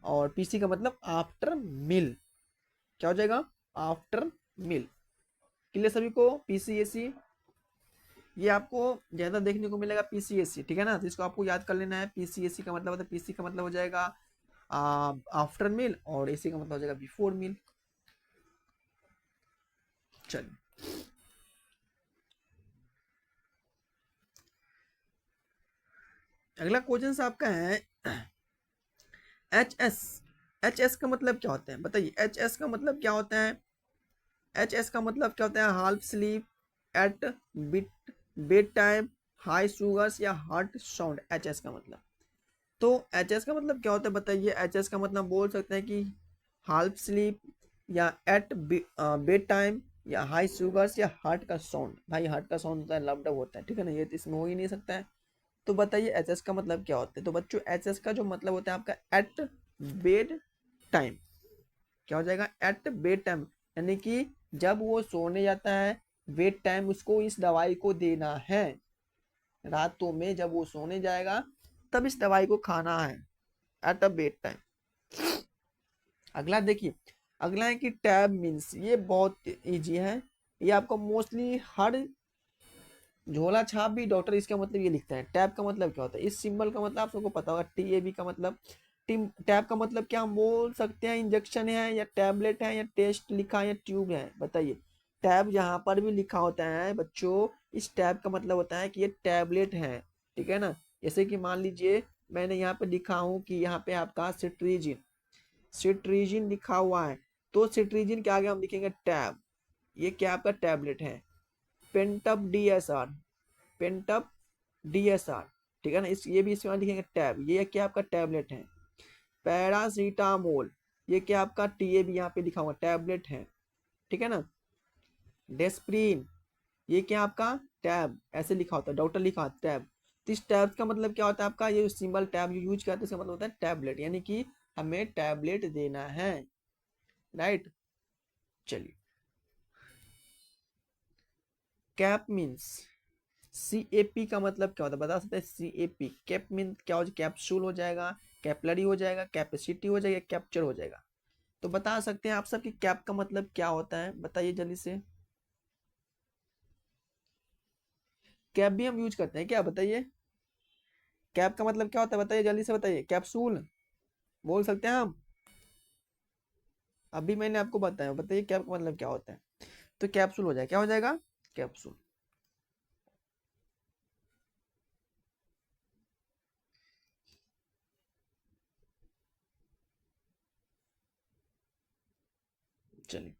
और PC का मतलब आफ्टर मील, क्या हो जाएगा? आफ्टर मील। क्लियर सभी को? PC AC ये आपको ज्यादा देखने को मिलेगा, PCAC, ठीक है ना। तो इसको आपको याद कर लेना है। PCAC का मतलब होता है, PC का मतलब हो जाएगा आफ्टर मील, और AC का मतलब हो जाएगा बिफोर मील। चलिए, अगला क्वेश्चन आपका है HS। HS का मतलब क्या होता है बताइए? HS का मतलब क्या होता है? HS का मतलब क्या होता है? Half sleep, at bed time, high sugars, या हार्ट साउंड, HS का मतलब। तो HS का मतलब क्या होता है बताइए? HS का मतलब बोल सकते हैं कि हाफ स्लीप, या एट बेड टाइम, या हाई शुगर्स, या हार्ट का साउंड। भाई हार्ट का साउंड होता है, लब्ड होता है, ठीक है ना, ये तो इसमें हो ही नहीं सकता है। तो बताइए HS का मतलब क्या होता है? तो बच्चों HS का जो मतलब होता है आपका एट बेड टाइम, क्या हो जाएगा? एट बेड टाइम, यानी कि जब वो सोने जाता है, बेड टाइम उसको इस दवाई को देना है, रातों में जब वो सोने जाएगा तब इस दवाई को खाना है, एट अ बेड टाइम। अगला देखिए, अगला है कि टैब मीन्स, ये बहुत इजी है, ये आपको मोस्टली हर झोला छाप भी डॉक्टर इसका मतलब ये लिखता है। टैब का मतलब क्या होता है? इस सिंबल का मतलब आप सबको पता होगा, TAB का मतलब। टीम टैब का मतलब क्या हम बोल सकते हैं? इंजेक्शन है, या टैबलेट है, या टेस्ट लिखा है, या ट्यूब है, बताइए। टैब जहां पर भी लिखा होता है बच्चों, इस टैब का मतलब होता है कि ये टैबलेट है, ठीक है ना। जैसे कि मान लीजिए मैंने यहाँ पे लिखा हूँ कि यहाँ पे आपका सिट्रीजिन, सिट्रीजिन लिखा हुआ है, तो सिट्रीजिन के आगे हम लिखेंगे टैब, ये क्या आपका टैबलेट है। पेंटअप डीएसआर, पेंटअप डीएसआर, ठीक है ना, इस ये भी इसमें लिखेंगे टैब, ये क्या आपका टैबलेट है। पैरासीटामोल, ये क्या आपका टीए भी यहाँ पे लिखा हुआ टैबलेट है, ठीक है ना। डेस्प्रिन, ये क्या आपका टैब, ऐसे लिखा होता है, डॉक्टर लिखा होता है टैब। तो इस टैब का मतलब क्या होता है आपका, ये सिंबल टैब यूज करते हैं, इसका मतलब होता है टैबलेट, यानी कि हमें टैबलेट देना है, राइट। चलिए, कैप मीन्स, CAP का मतलब क्या होता है बता सकते हैं। CAP, कैप मीन क्या हो जाएगा, कैप्सूल हो जाएगा, कैपलरी हो जाएगा, कैपेसिटी हो जाएगा, कैप्चर हो जाएगा। तो बता सकते हैं आप सब कि कैप का मतलब क्या होता है, बताइए जल्दी से। कैप भी हम यूज करते हैं क्या, बताइए। कैप का मतलब क्या होता है बताइए, जल्दी से बताइए। कैप्सूल बोल सकते हैं हम, अभी मैंने आपको बताया, बताइए कैप का मतलब क्या होता है। तो कैप्सूल हो जाएगा, क्या हो जाएगा, कैप्सूल। चलिए,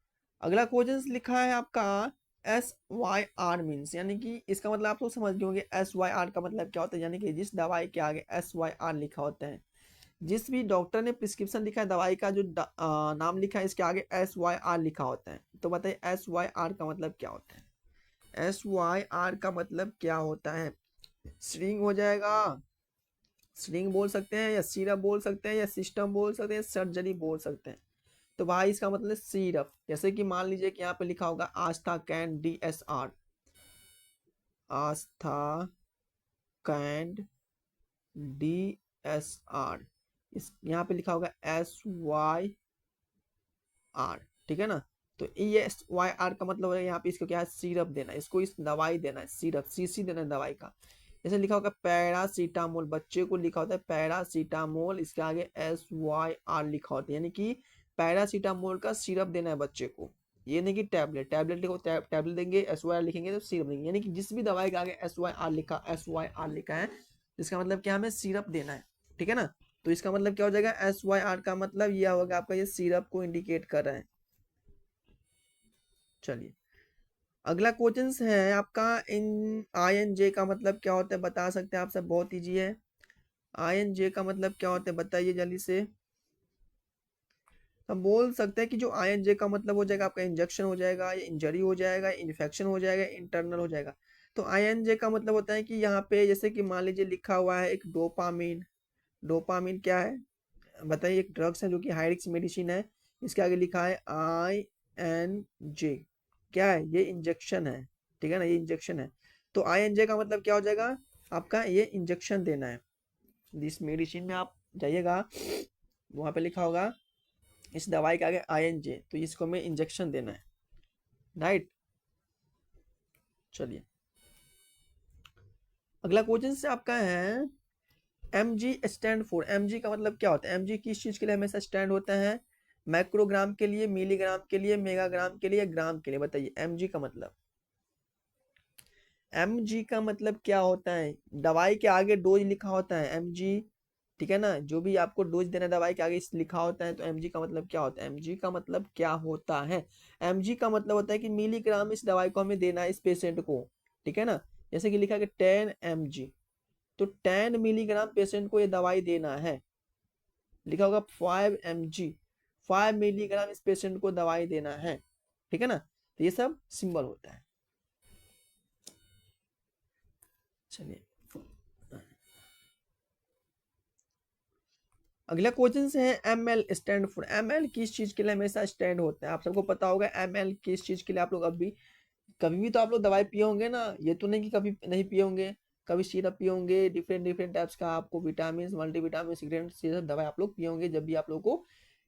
अगला क्वेश्चन लिखा है आपका SYR मीन्स, यानी कि इसका मतलब आप लोग समझ गए होंगे SYR का मतलब क्या होता है, यानी कि जिस दवाई के आगे SYR लिखा होता है, जिस भी डॉक्टर ने प्रिस्क्रिप्शन लिखा है दवाई का जो नाम लिखा है इसके आगे SYR लिखा होता है। तो बताइए SYR का मतलब क्या होता है। SYR का मतलब क्या होता है, श्रिंग हो जाएगा, श्रिंग बोल सकते हैं, या सिरप बोल सकते हैं, या सिस्टम बोल सकते हैं, सर्जरी बोल सकते हैं। तो भाई इसका मतलब सिरप, जैसे कि मान लीजिए कि यहाँ पे लिखा होगा आस्था कैंड DSR, आस्था कैंड DSR, इस यहाँ पे लिखा होगा SYR, ठीक है ना। तो ये SYR का मतलब है यहाँ पे इसको क्या है, सिरप देना है, इसको इस दवाई देना है, सिरप सीसी देना है दवाई का। जैसे लिखा होगा पैरासीटामोल, बच्चे को लिखा होता है पैरासीटामोल, इसके आगे SYR लिखा होता है, यानी कि पैरासीटामोल का सिरप देना है बच्चे को। ये नहीं कि टैबलेट, टैबलेट लिखो टैबलेट देंगे, SYR लिखेंगे तो सिरप देंगे, यानी कि जिस भी दवाई के आगे SYR लिखा है, इसका मतलब क्या, हमें सिरप देना है, ठीक है ना। तो इसका मतलब क्या हो जाएगा, SYR का मतलब यह होगा आपका, ये सिरप को इंडिकेट कर रहा है। चलिए, अगला क्वेश्चन है आपका, इन INJ का मतलब क्या होता है, बता सकते हैं आप सब, बहुत ईजी है। INJ का मतलब क्या होता है बताइए जल्दी से। हम बोल सकते हैं कि जो INJ का मतलब हो जाएगा आपका इंजेक्शन हो जाएगा, या इंजरी हो जाएगा, इन्फेक्शन हो जाएगा, इंटरनल हो जाएगा। तो INJ का मतलब होता है कि यहाँ पे जैसे कि मान लीजिए लिखा हुआ है एक डोपामिन, डोपामिन क्या है बताइए, एक ड्रग्स है जो कि हाई रिस्क मेडिसिन है, इसके आगे लिखा है INJ, क्या है, ये इंजेक्शन है, ठीक है ना, ये इंजेक्शन है। तो INJ का मतलब क्या हो जाएगा आपका, ये इंजेक्शन देना है। जिस मेडिसिन में आप जाइएगा वहां पे लिखा होगा इस दवाई के आगे INJ, तो इसको हमें इंजेक्शन देना है, राइट। चलिए, अगला क्वेश्चन से आपका है MG स्टैंड फॉर, MG का मतलब क्या होता है, MG किस चीज के लिए हमेशा स्टैंड होता है, माइक्रोग्राम के लिए, मिलीग्राम के लिए, मेगाग्राम के लिए, ग्राम के लिए, बताइए MG का मतलब। MG का मतलब क्या होता है, दवाई के आगे डोज लिखा होता है MG, ठीक है ना, जो भी आपको डोज देना है दवाई के आगे इस लिखा होता है। तो MG का मतलब क्या होता है, MG का मतलब क्या होता है, MG का मतलब होता है कि मिलीग्राम इस दवाई को हमें देना है इस पेशेंट को, ठीक है ना। जैसे कि लिखा है 10 mg, तो 10 मिलीग्राम पेशेंट को ये दवाई देना है। लिखा होगा 5 mg, 5 मिलीग्राम इस पेशेंट को दवाई देना है, ठीक है ना। तो ये सब सिंबल होता है। चलिए, अगला क्वेश्चन है ML स्टैंड फॉर, ML किस चीज के लिए हमेशा स्टैंड होता है, आप सबको पता होगा ML किस चीज के लिए। आप लोग अभी कभी भी तो आप लोग दवाई पिए होंगे ना, ये तो नहीं कि कभी नहीं पिए होंगे, कभी सिरप पिए होंगे, डिफरेंट डिफरेंट टाइप्स का आपको विटामिन, मल्टीविटामिन, ये सब दवाई आप लोग पिए होंगे जब भी आप लोग को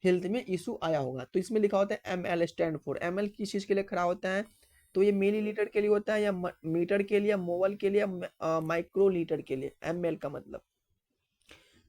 हेल्थ में इशू आया होगा। तो इसमें लिखा होता है ML स्टैंड फॉर, ML किस चीज के लिए खड़ा होता है, तो ये मिलीलीटर के लिए होता है, या मीटर के लिए, या मोल के लिए, माइक्रोलीटर के लिए, ML का मतलब।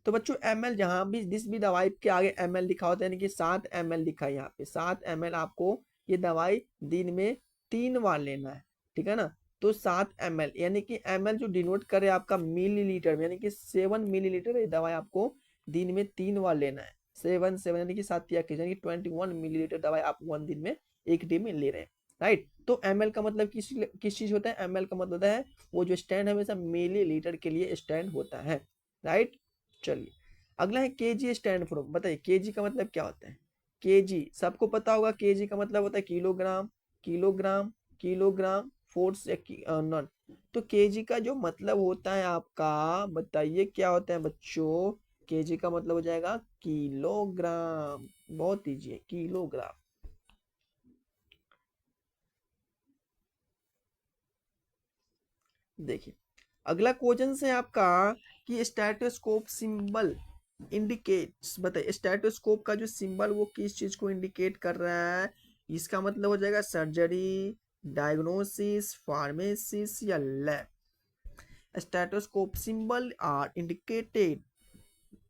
तो बच्चों ML जहां भी जिस भी दवाई के आगे ML लिखा होता है, यानी कि 7 ml लिखा है यहाँ पे, 7 ml आपको ये दवाई दिन में 3 बार लेना है, ठीक है ना। तो 7 ml, यानी कि ml जो डिनोट करे आपका मिलीलीटर में, यानी कि 7 मिलीलीटर ये दवाई आपको दिन में 3 बार लेना है। 7 यानी कि 7 यानी कि 21 मिलीलीटर दवाई आप 1 दिन में एक डे में ले रहे हैं, राइट। तो ml का मतलब किस चीज होता है, ml का मतलब होता है वो जो स्टैंड हमेशा मिलीलीटर के लिए स्टैंड होता है, राइट। चलिए अगला है केजी स्टैंड फॉर, बताइए केजी का मतलब क्या होता है। केजी सबको पता होगा, केजी का मतलब होता है किलोग्राम, किलोग्राम, किलोग्राम, फोर्स या नॉन। तो केजी का जो मतलब होता है आपका, बताइए क्या होता है बच्चों। केजी का मतलब हो जाएगा किलोग्राम, बहुत ईजी है, किलोग्राम। देखिए अगला क्वेश्चन है आपका कि स्टेटोस्कोप सिंबल इंडिकेट्स, बताइए स्टेटोस्कोप का जो सिंबल वो किस चीज को इंडिकेट कर रहा है। इसका मतलब हो जाएगा सर्जरी, डायग्नोसिस, फार्मेसिस या lab. Stethoscope symbol are indicated,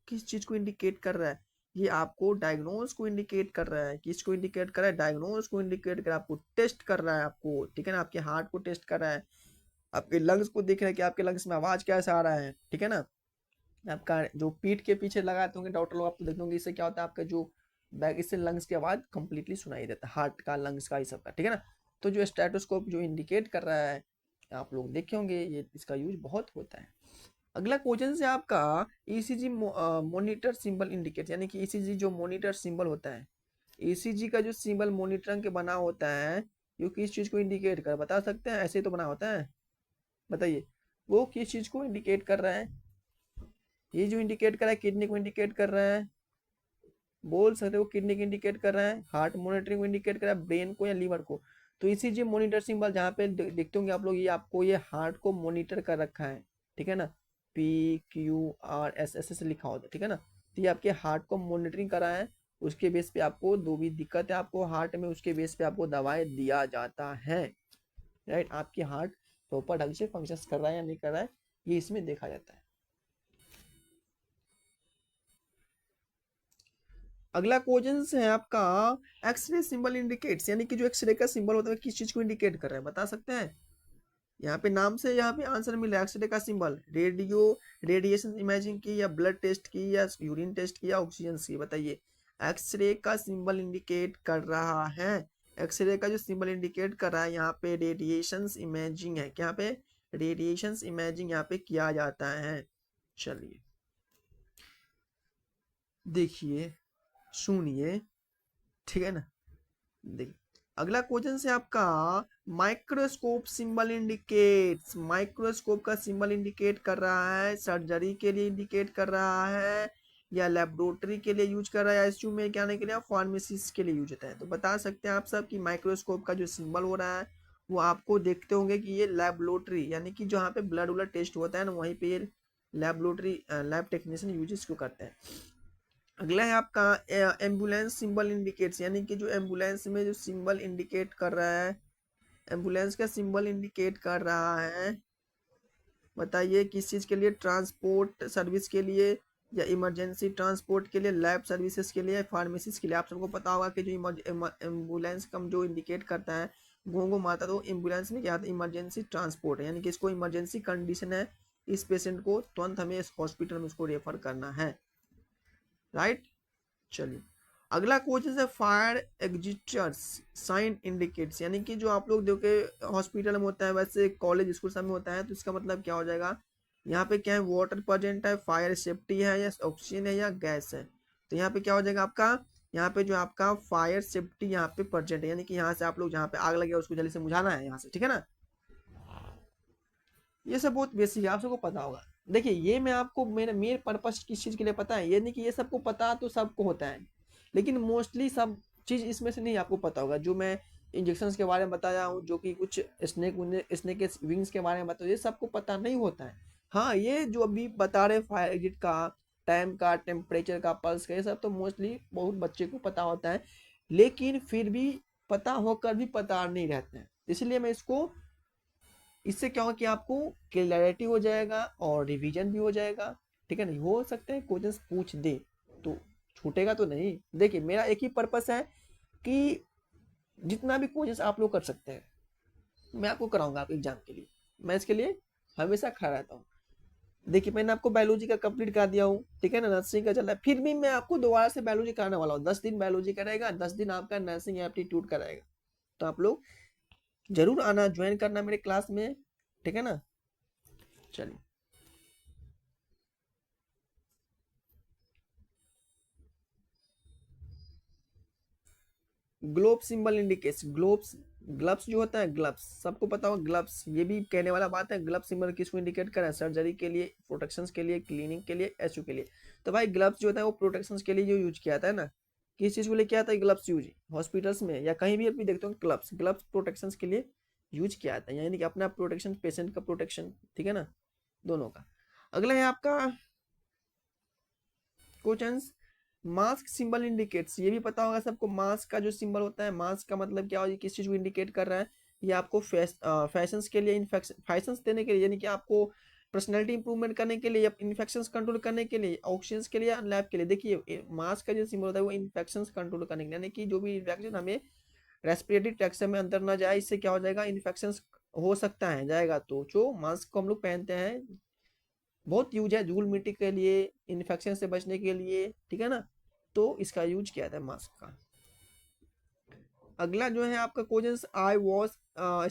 किस चीज को इंडिकेट कर रहा है, ये आपको डायग्नोस को इंडिकेट कर रहा है। किसको इंडिकेट कर रहा है, डायग्नोस को इंडिकेट कर रहा है, आपको टेस्ट कर रहा है आपको, ठीक है ना, आपके हार्ट को टेस्ट कर रहा है, आपके लंग्स को देख रहा है कि आपके लंग्स में आवाज कैसा आ रहा है, ठीक है ना। आपका जो पीठ के पीछे लगाते होंगे डॉक्टर लोग, आप तो देखते होंगे, इससे क्या होता है आपका जो बैक, इससे लंग्स की आवाज कंप्लीटली सुनाई देता है, हार्ट का, लंग्स का, ये सब का, ठीक है ना। तो जो स्टेटोस्कोप जो इंडिकेट कर रहा है, आप लोग देखे होंगे, ये इसका यूज बहुत होता है। अगला क्वेश्चन से आपका ईसीजी मॉनिटर सिंबल इंडिकेट, यानी कि ईसीजी जो मॉनिटर सिंबल होता है, ईसीजी का जो सिंबल मॉनिटर के बना होता है, ये किस चीज को इंडिकेट कर, बता सकते हैं, ऐसे तो बना होता है, बताइए वो किस चीज को इंडिकेट कर रहा है। ये जो इंडिकेट कर रहा है किडनी को इंडिकेट कर रहा है, बोल सकते हो किडनी को इंडिकेट कर रहा है, हार्ट मॉनिटरिंग को इंडिकेट कर रहा है, ब्रेन को या लीवर को। तो ईसीजी मॉनिटर सिंबल जहाँ पे देखते होंगे आप लोग, ये आपको ये हार्ट को मॉनिटर कर रखा है, ठीक है ना, PQRS ऐसे लिखा होता है, ठीक है ना। तो ये आपके हार्ट को मॉनिटरिंग करा है, उसके बेस पे आपको जो भी दिक्कत है आपको हार्ट में, उसके बेस पे आपको दवाई दिया जाता है, राइट। आपकी हार्ट प्रॉपर ढंग से फंक्शन कर रहा है या नहीं कर रहा है, ये इसमें देखा जाता है। अगला क्वेश्चन है आपका एक्सरे सिंबल इंडिकेट्स, यानी कि जो एक्सरे का सिंबल होता है किस चीज को इंडिकेट कर रहा है, बता सकते हैं। यहाँ पे नाम से यहाँ पे आंसर मिल रहा है, एक्सरे का सिंबल रेडिएशन इमेजिंग की, या ब्लड टेस्ट की, या यूरिन टेस्ट की, या ऑक्सीजन की, बताइए। एक्सरे का सिंबल इंडिकेट कर रहा है, एक्सरे का जो सिंबल इंडिकेट कर रहा है यहाँ पे रेडिएशन इमेजिंग है, यहाँ पे रेडिएशन इमेजिंग यहाँ पे किया जाता है। चलिए देखिए सुनिए, ठीक है ना। देखिए अगला क्वेश्चन से आपका माइक्रोस्कोप सिंबल इंडिकेट्स, माइक्रोस्कोप का सिंबल इंडिकेट कर रहा है सर्जरी के लिए इंडिकेट कर रहा है, या लेबोरेटरी के लिए यूज कर रहा है, या आईसीयू में क्या आने के लिए, फार्मेसिस्ट के लिए यूज होता है। तो बता सकते हैं आप सब कि माइक्रोस्कोप का जो सिंबल हो रहा है वो आपको देखते होंगे कि ये लेबोरेटरी, यानी कि जहाँ पे ब्लड वलड टेस्ट होता है ना, वहीं पे ये लेबोरेटरी लैब टेक्नीशियन यूज इसको करते हैं। अगला है आपका एम्बुलेंस सिंबल इंडिकेट्स, यानी कि जो एम्बुलेंस में जो सिंबल इंडिकेट कर रहा है, एम्बुलेंस का सिंबल इंडिकेट कर रहा है, बताइए किस चीज़ के लिए, ट्रांसपोर्ट सर्विस के लिए, या इमरजेंसी ट्रांसपोर्ट के लिए, लैब सर्विसेज के लिए, फार्मेसीज के लिए। आप सबको पता होगा कि जो एम्बुलेंस का जो इंडिकेट करता है घोंघो माता, तो एम्बुलेंस में क्या आता है, इमरजेंसी ट्रांसपोर्ट है, यानी कि इसको इमरजेंसी कंडीशन है, इस पेशेंट को तुरंत हमें इस हॉस्पिटल में उसको रेफर करना है, राइट। चलिए अगला क्वेश्चन है फायर एग्जिटर्स साइन इंडिकेट्स, यानी कि जो आप लोग देखो हॉस्पिटल में होता है, वैसे कॉलेज स्कूल सब में होता है, तो इसका मतलब क्या हो जाएगा, यहाँ पे क्या है, वाटर प्रेजेंट है, फायर सेफ्टी है, या ऑक्सीजन है, या गैस है। तो यहाँ पे क्या हो जाएगा आपका, यहाँ पे जो आपका फायर सेफ्टी यहाँ पे प्रेजेंट है, यानी कि यहाँ से आप लोग जहाँ पे आग लगे उसको जल्दी से बुझाना है यहाँ से, ठीक है ना। ये सब बहुत बेसिक है, आप सबको पता होगा। देखिए ये मैं आपको मेरे मेरे पर्पस किस चीज़ के लिए पता है, ये नहीं कि ये सबको पता तो सबको होता है, लेकिन मोस्टली सब चीज़ इसमें से नहीं आपको पता होगा। जो मैं इंजेक्शंस के बारे में बताया हूँ, जो कि कुछ स्नेक के विंग्स के बारे में बताया, ये सबको पता नहीं होता है। हाँ ये जो अभी बता रहे फायर एग्जिट का, टाइम का, टेम्परेचर का, पल्स का, ये सब तो मोस्टली बहुत बच्चे को पता होता है, लेकिन फिर भी पता होकर भी पता नहीं रहते हैं, इसलिए मैं इसको, इससे क्या होगा कि आपको क्लैरिटी हो जाएगा और रिवीजन भी हो जाएगा, ठीक है। नहीं हो सकता है क्वेश्चंस पूछ दे तो छूटेगा तो नहीं। देखिए मेरा एक ही पर्पस है कि जितना भी क्वेश्चंस आप लोग कर सकते हैं, मैं आपको कराऊंगा आपके एग्जाम के लिए, मैं इसके लिए हमेशा खड़ा रहता हूँ। देखिए मैंने आपको बायोलॉजी का कंप्लीट करा दिया हूँ, ठीक है ना, नर्सिंग का चल रहा है, फिर भी मैं आपको दोबारा से बायोलॉजी कराने वाला हूँ। 10 दिन बायोलॉजी कराएगा, 10 दिन आपका नर्सिंग एप्टीट्यूड कराएगा। तो आप लोग जरूर आना, ज्वाइन करना मेरे क्लास में, ठीक है ना। चलिए, globe symbol indicates, globes, gloves जो होता है, ग्लव्स सबको पता होगा, ग्लव्स ये भी कहने वाला बात है। ग्लव सिंबल किसको इंडिकेट कर रहा है? सर्जरी के लिए, प्रोटेक्शन के लिए, क्लीनिंग के लिए, एसयू के लिए। तो भाई ग्लव्स जो होता है वो प्रोटेक्शन के लिए जो यूज किया जाता है ना, किस चीज को लिए किया जाता है ग्लव्स यूज? हॉस्पिटल्स में या कहीं भी अभी देखते हो ग्लव्स, ग्लव्स प्रोटेक्शन के लिए यूज किया जाता है, यानी कि अपना प्रोटेक्शन, पेशेंट का प्रोटेक्शन, ठीक है ना, दोनों का। अगला है आपका क्वेश्चन, मास्क सिंबल इंडिकेट्स, ये भी पता होगा सबको, मास्क का जो सिंबल होता है, मास्क का मतलब क्या हो, ये किस चीज को इंडिकेट कर रहा है? ये आपको फैशन के लिए, इन्फेक्शन फैशन देने के लिए, यानी कि आपको पर्सनैलिटी इंप्रूवमेंट करने के लिए, इन्फेक्शन कंट्रोल करने के लिए, ऑक्सीजन के लिए, लैब के लिए। देखिए मास्क का जो सिंबल होता है वो इन्फेक्शन कंट्रोल करने के लिए, यानी कि जो भी इन्फेक्शन हमें रेस्पिरेटरी ट्रैक्ट से में अंदर ना जाए, इससे क्या हो जाएगा, इन्फेक्शन हो सकता है, जाएगा। तो जो मास्क को हम लोग पहनते हैं, बहुत यूज है धूल मिट्टी के लिए, इन्फेक्शन से बचने के लिए, ठीक है ना, तो इसका यूज किया जाता है मास्क का। अगला जो है आपका क्वेश्चन, आई वॉश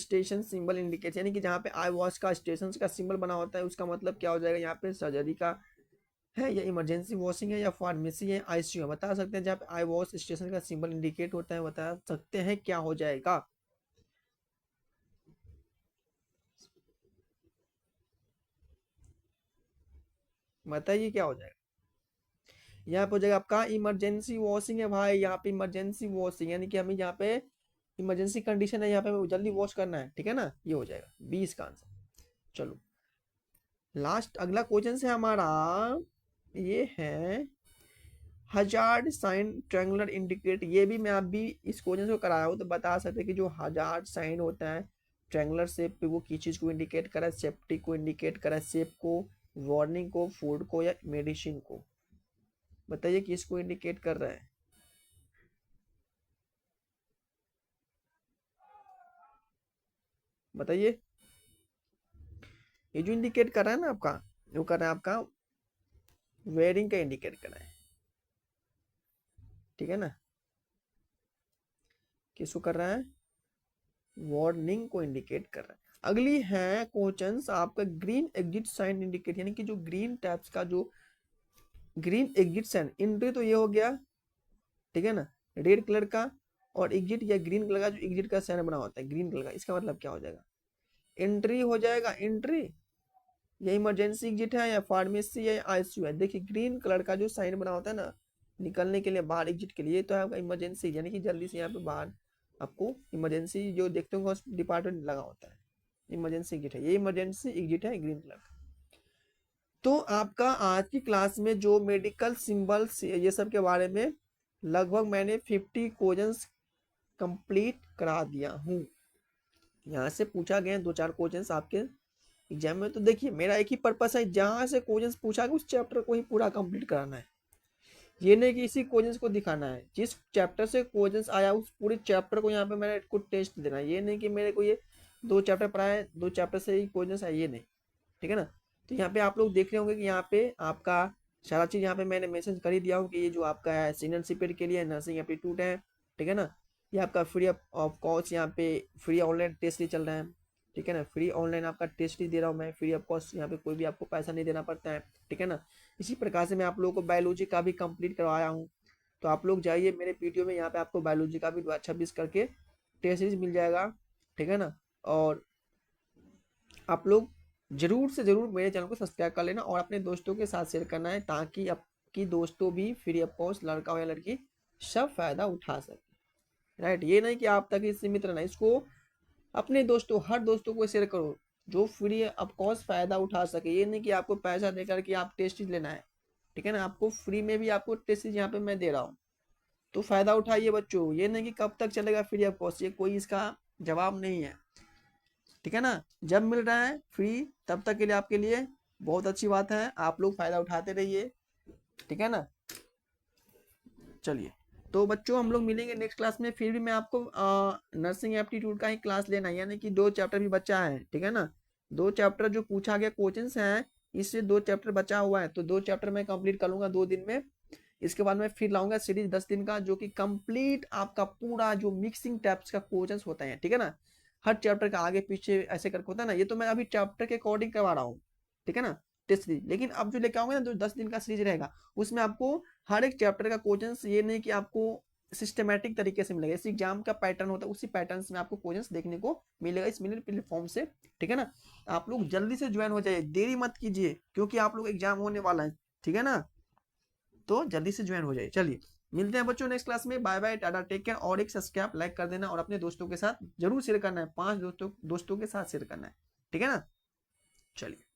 स्टेशन सिंबल इंडिकेट, यानी कि जहाँ पे आई वॉश का स्टेशन का सिंबल बना होता है, उसका मतलब क्या हो जाएगा, यहाँ पे सर्जरी का है या इमरजेंसी वॉशिंग है या फार्मेसी है, आईसीयू है। बता सकते हैं जहाँ पे आई वॉश स्टेशन का सिंबल इंडिकेट होता है, बता सकते हैं क्या हो जाएगा? बताइए क्या हो जाएगा? यहाँ पे हो जाएगा आपका इमरजेंसी वॉशिंग है भाई, यहाँ पे इमरजेंसी वॉशिंग, यानी कि हमें यहाँ पे इमरजेंसी कंडीशन है, यहाँ पे जल्दी वॉश करना है, ठीक है ना, ये हो जाएगा 20 का आंसर। चलो लास्ट अगला क्वेश्चन है हमारा, ये है हजार्ड साइन ट्रायंगुलर इंडिकेट, ये भी मैं आप भी इस क्वेश्चन को कराया हूँ, तो बता सकते हैं कि जो हजार्ड साइन होता है ट्रायंगुलर शेप पे, वो किस चीज को इंडिकेट करा है? सेफ्टी को इंडिकेट करा है, शेप को, वार्निंग को, फूड को, या मेडिसिन को? बताइए किसको इंडिकेट कर रहा है? बताइए, ये जो इंडिकेट कर रहा है ना आपका, जो कर रहा है आपका वेयरिंग का इंडिकेट कर रहा है, ठीक है ना, किसको कर रहा है? वार्निंग को इंडिकेट कर रहा है। अगली है क्वेश्चंस आपका, ग्रीन एग्जिट साइन इंडिकेट, यानी कि जो ग्रीन टैप्स का जो ग्रीन एग्जिट साइन, एंट्री तो ये हो गया, ठीक है ना, रेड कलर का, और एग्जिट या ग्रीन कलर का जो एग्जिट का साइन बना होता है ग्रीन कलर का, इसका मतलब क्या हो जाएगा? एंट्री हो जाएगा, एंट्री, या इमरजेंसी एग्जिट है, या फार्मेसी, या आईसीयू है। देखिए ग्रीन कलर का जो साइन बना होता है ना, निकलने के लिए बाहर एग्जिट के लिए, तो है आपका इमरजेंसी, यानी कि जल्दी से यहाँ पे बाहर आपको इमरजेंसी जो देखते होंगे डिपार्टमेंट लगा होता है, इमरजेंसी एग्जिट है, ये इमरजेंसी एग्जिट है ग्रीन कलर का। तो आपका आज की क्लास में जो मेडिकल सिंबल्स ये सब के बारे में लगभग मैंने 50 क्वेश्चंस कंप्लीट करा दिया हूँ। यहाँ से पूछा गया 2-4 क्वेश्चंस आपके एग्जाम में, तो देखिए मेरा एक ही पर्पस है, जहाँ से क्वेश्चंस पूछा गया उस चैप्टर को ही पूरा कंप्लीट कराना है। ये नहीं कि इसी क्वेश्चंस को दिखाना है, जिस चैप्टर से क्वेश्चंस आया उस पूरे चैप्टर को यहाँ पे मैंने कुछ टेस्ट देना है। ये नहीं कि मेरे को ये 2 चैप्टर पढ़ाए, 2 चैप्टर से ही क्वेश्चंस आए, ये नहीं, ठीक है ना। तो यहाँ पे आप लोग देख रहे होंगे कि यहाँ पे आपका सारा चीज़ यहाँ पे मैंने मैसेज कर ही दिया हूँ कि ये जो आपका है सीनियर सीपेड के लिए नर्सिंग एप्टीट्यूड है, ठीक है ना। ये आपका फ्री ऑफ कॉस्ट, यहाँ पे फ्री ऑनलाइन टेस्ट ही चल रहा है, ठीक है ना, फ्री ऑनलाइन आपका टेस्ट ही दे रहा हूँ मैं, फ्री ऑफ कॉस्ट, यहाँ पे कोई भी आपको पैसा नहीं देना पड़ता है, ठीक है ना। इसी प्रकार से मैं आप लोगों को बायोलॉजी का भी कंप्लीट करवाया हूँ। तो आप लोग जाइए मेरे वीडियो में, यहाँ पे आपको बायोलॉजी का भी 26 करके टेस्ट सीरीज मिल जाएगा, ठीक है ना। और आप लोग जरूर से जरूर मेरे चैनल को सब्सक्राइब कर लेना, और अपने दोस्तों के साथ शेयर करना है, ताकि आपकी दोस्तों भी फ्री ऑफ कॉस्ट, लड़का हो या लड़की, सब फायदा उठा सके। राइट, ये नहीं कि आप तक ही सीमित रहना, इसको अपने दोस्तों, हर दोस्तों को शेयर करो जो फ्री ऑफ कॉस्ट फायदा उठा सके। ये नहीं कि आपको पैसा देकर के आप टेस्ट लेना है, ठीक है ना, आपको फ्री में भी आपको टेस्ट यहाँ पे मैं दे रहा हूँ, तो फायदा उठाइए बच्चों। ये नहीं कि कब तक चलेगा फ्री ऑफ कॉस्ट, ये कोई इसका जवाब नहीं है, ठीक है ना। जब मिल रहा है फ्री तब तक के लिए आपके लिए बहुत अच्छी बात है, आप लोग फायदा उठाते रहिए, ठीक है ना। चलिए। तो बच्चों हम लोग मिलेंगे नेक्स्ट क्लास में। फिर भी मैं आपको नर्सिंग एप्टीट्यूड का ही क्लास लेना है, यानी कि 2 चैप्टर भी बचा है, ठीक है ना। 2 चैप्टर जो पूछा गया क्वेश्चंस हैं, इससे 2 चैप्टर बचा हुआ है, तो 2 चैप्टर मैं कंप्लीट कर लूंगा 2 दिन में। इसके बाद मैं फिर लाऊंगा सीरीज 10 दिन का, जो कि कंप्लीट आपका पूरा जो मिक्सिंग टाइप्स का क्वेश्चंस होता है, ठीक है ना। हर चैप्टर का आगे पीछे ऐसे करके होता है ना, ये तो मैं अभी चैप्टर के अकॉर्डिंग करवा रहा हूँ, ठीक है ना, टेस्ट सीरीज। लेकिन अब जो लेके आऊंगा ना, जो 10 दिन का सीरीज रहेगा, उसमें आपको हर एक चैप्टर का क्वेश्चंस, ये नहीं कि आपको सिस्टमेटिक तरीके से मिलेगा, इस एग्जाम का पैटर्न होता है उसी पैटर्न में आपको क्वेश्चंस देखने को मिलेगा इस मिलर प्लेटफॉर्म से, ठीक है ना। आप लोग जल्दी से ज्वाइन हो जाइए, देरी मत कीजिए, क्योंकि आप लोग एग्जाम होने वाला है, ठीक है ना। तो जल्दी से ज्वाइन हो जाइए। चलिए मिलते हैं बच्चों नेक्स्ट क्लास में। बाय बाय, टाटा, टेक केयर। और एक सब्सक्राइब लाइक कर देना, और अपने दोस्तों के साथ जरूर शेयर करना है, 5 दोस्तों के साथ शेयर करना है, ठीक है ना। चलिए।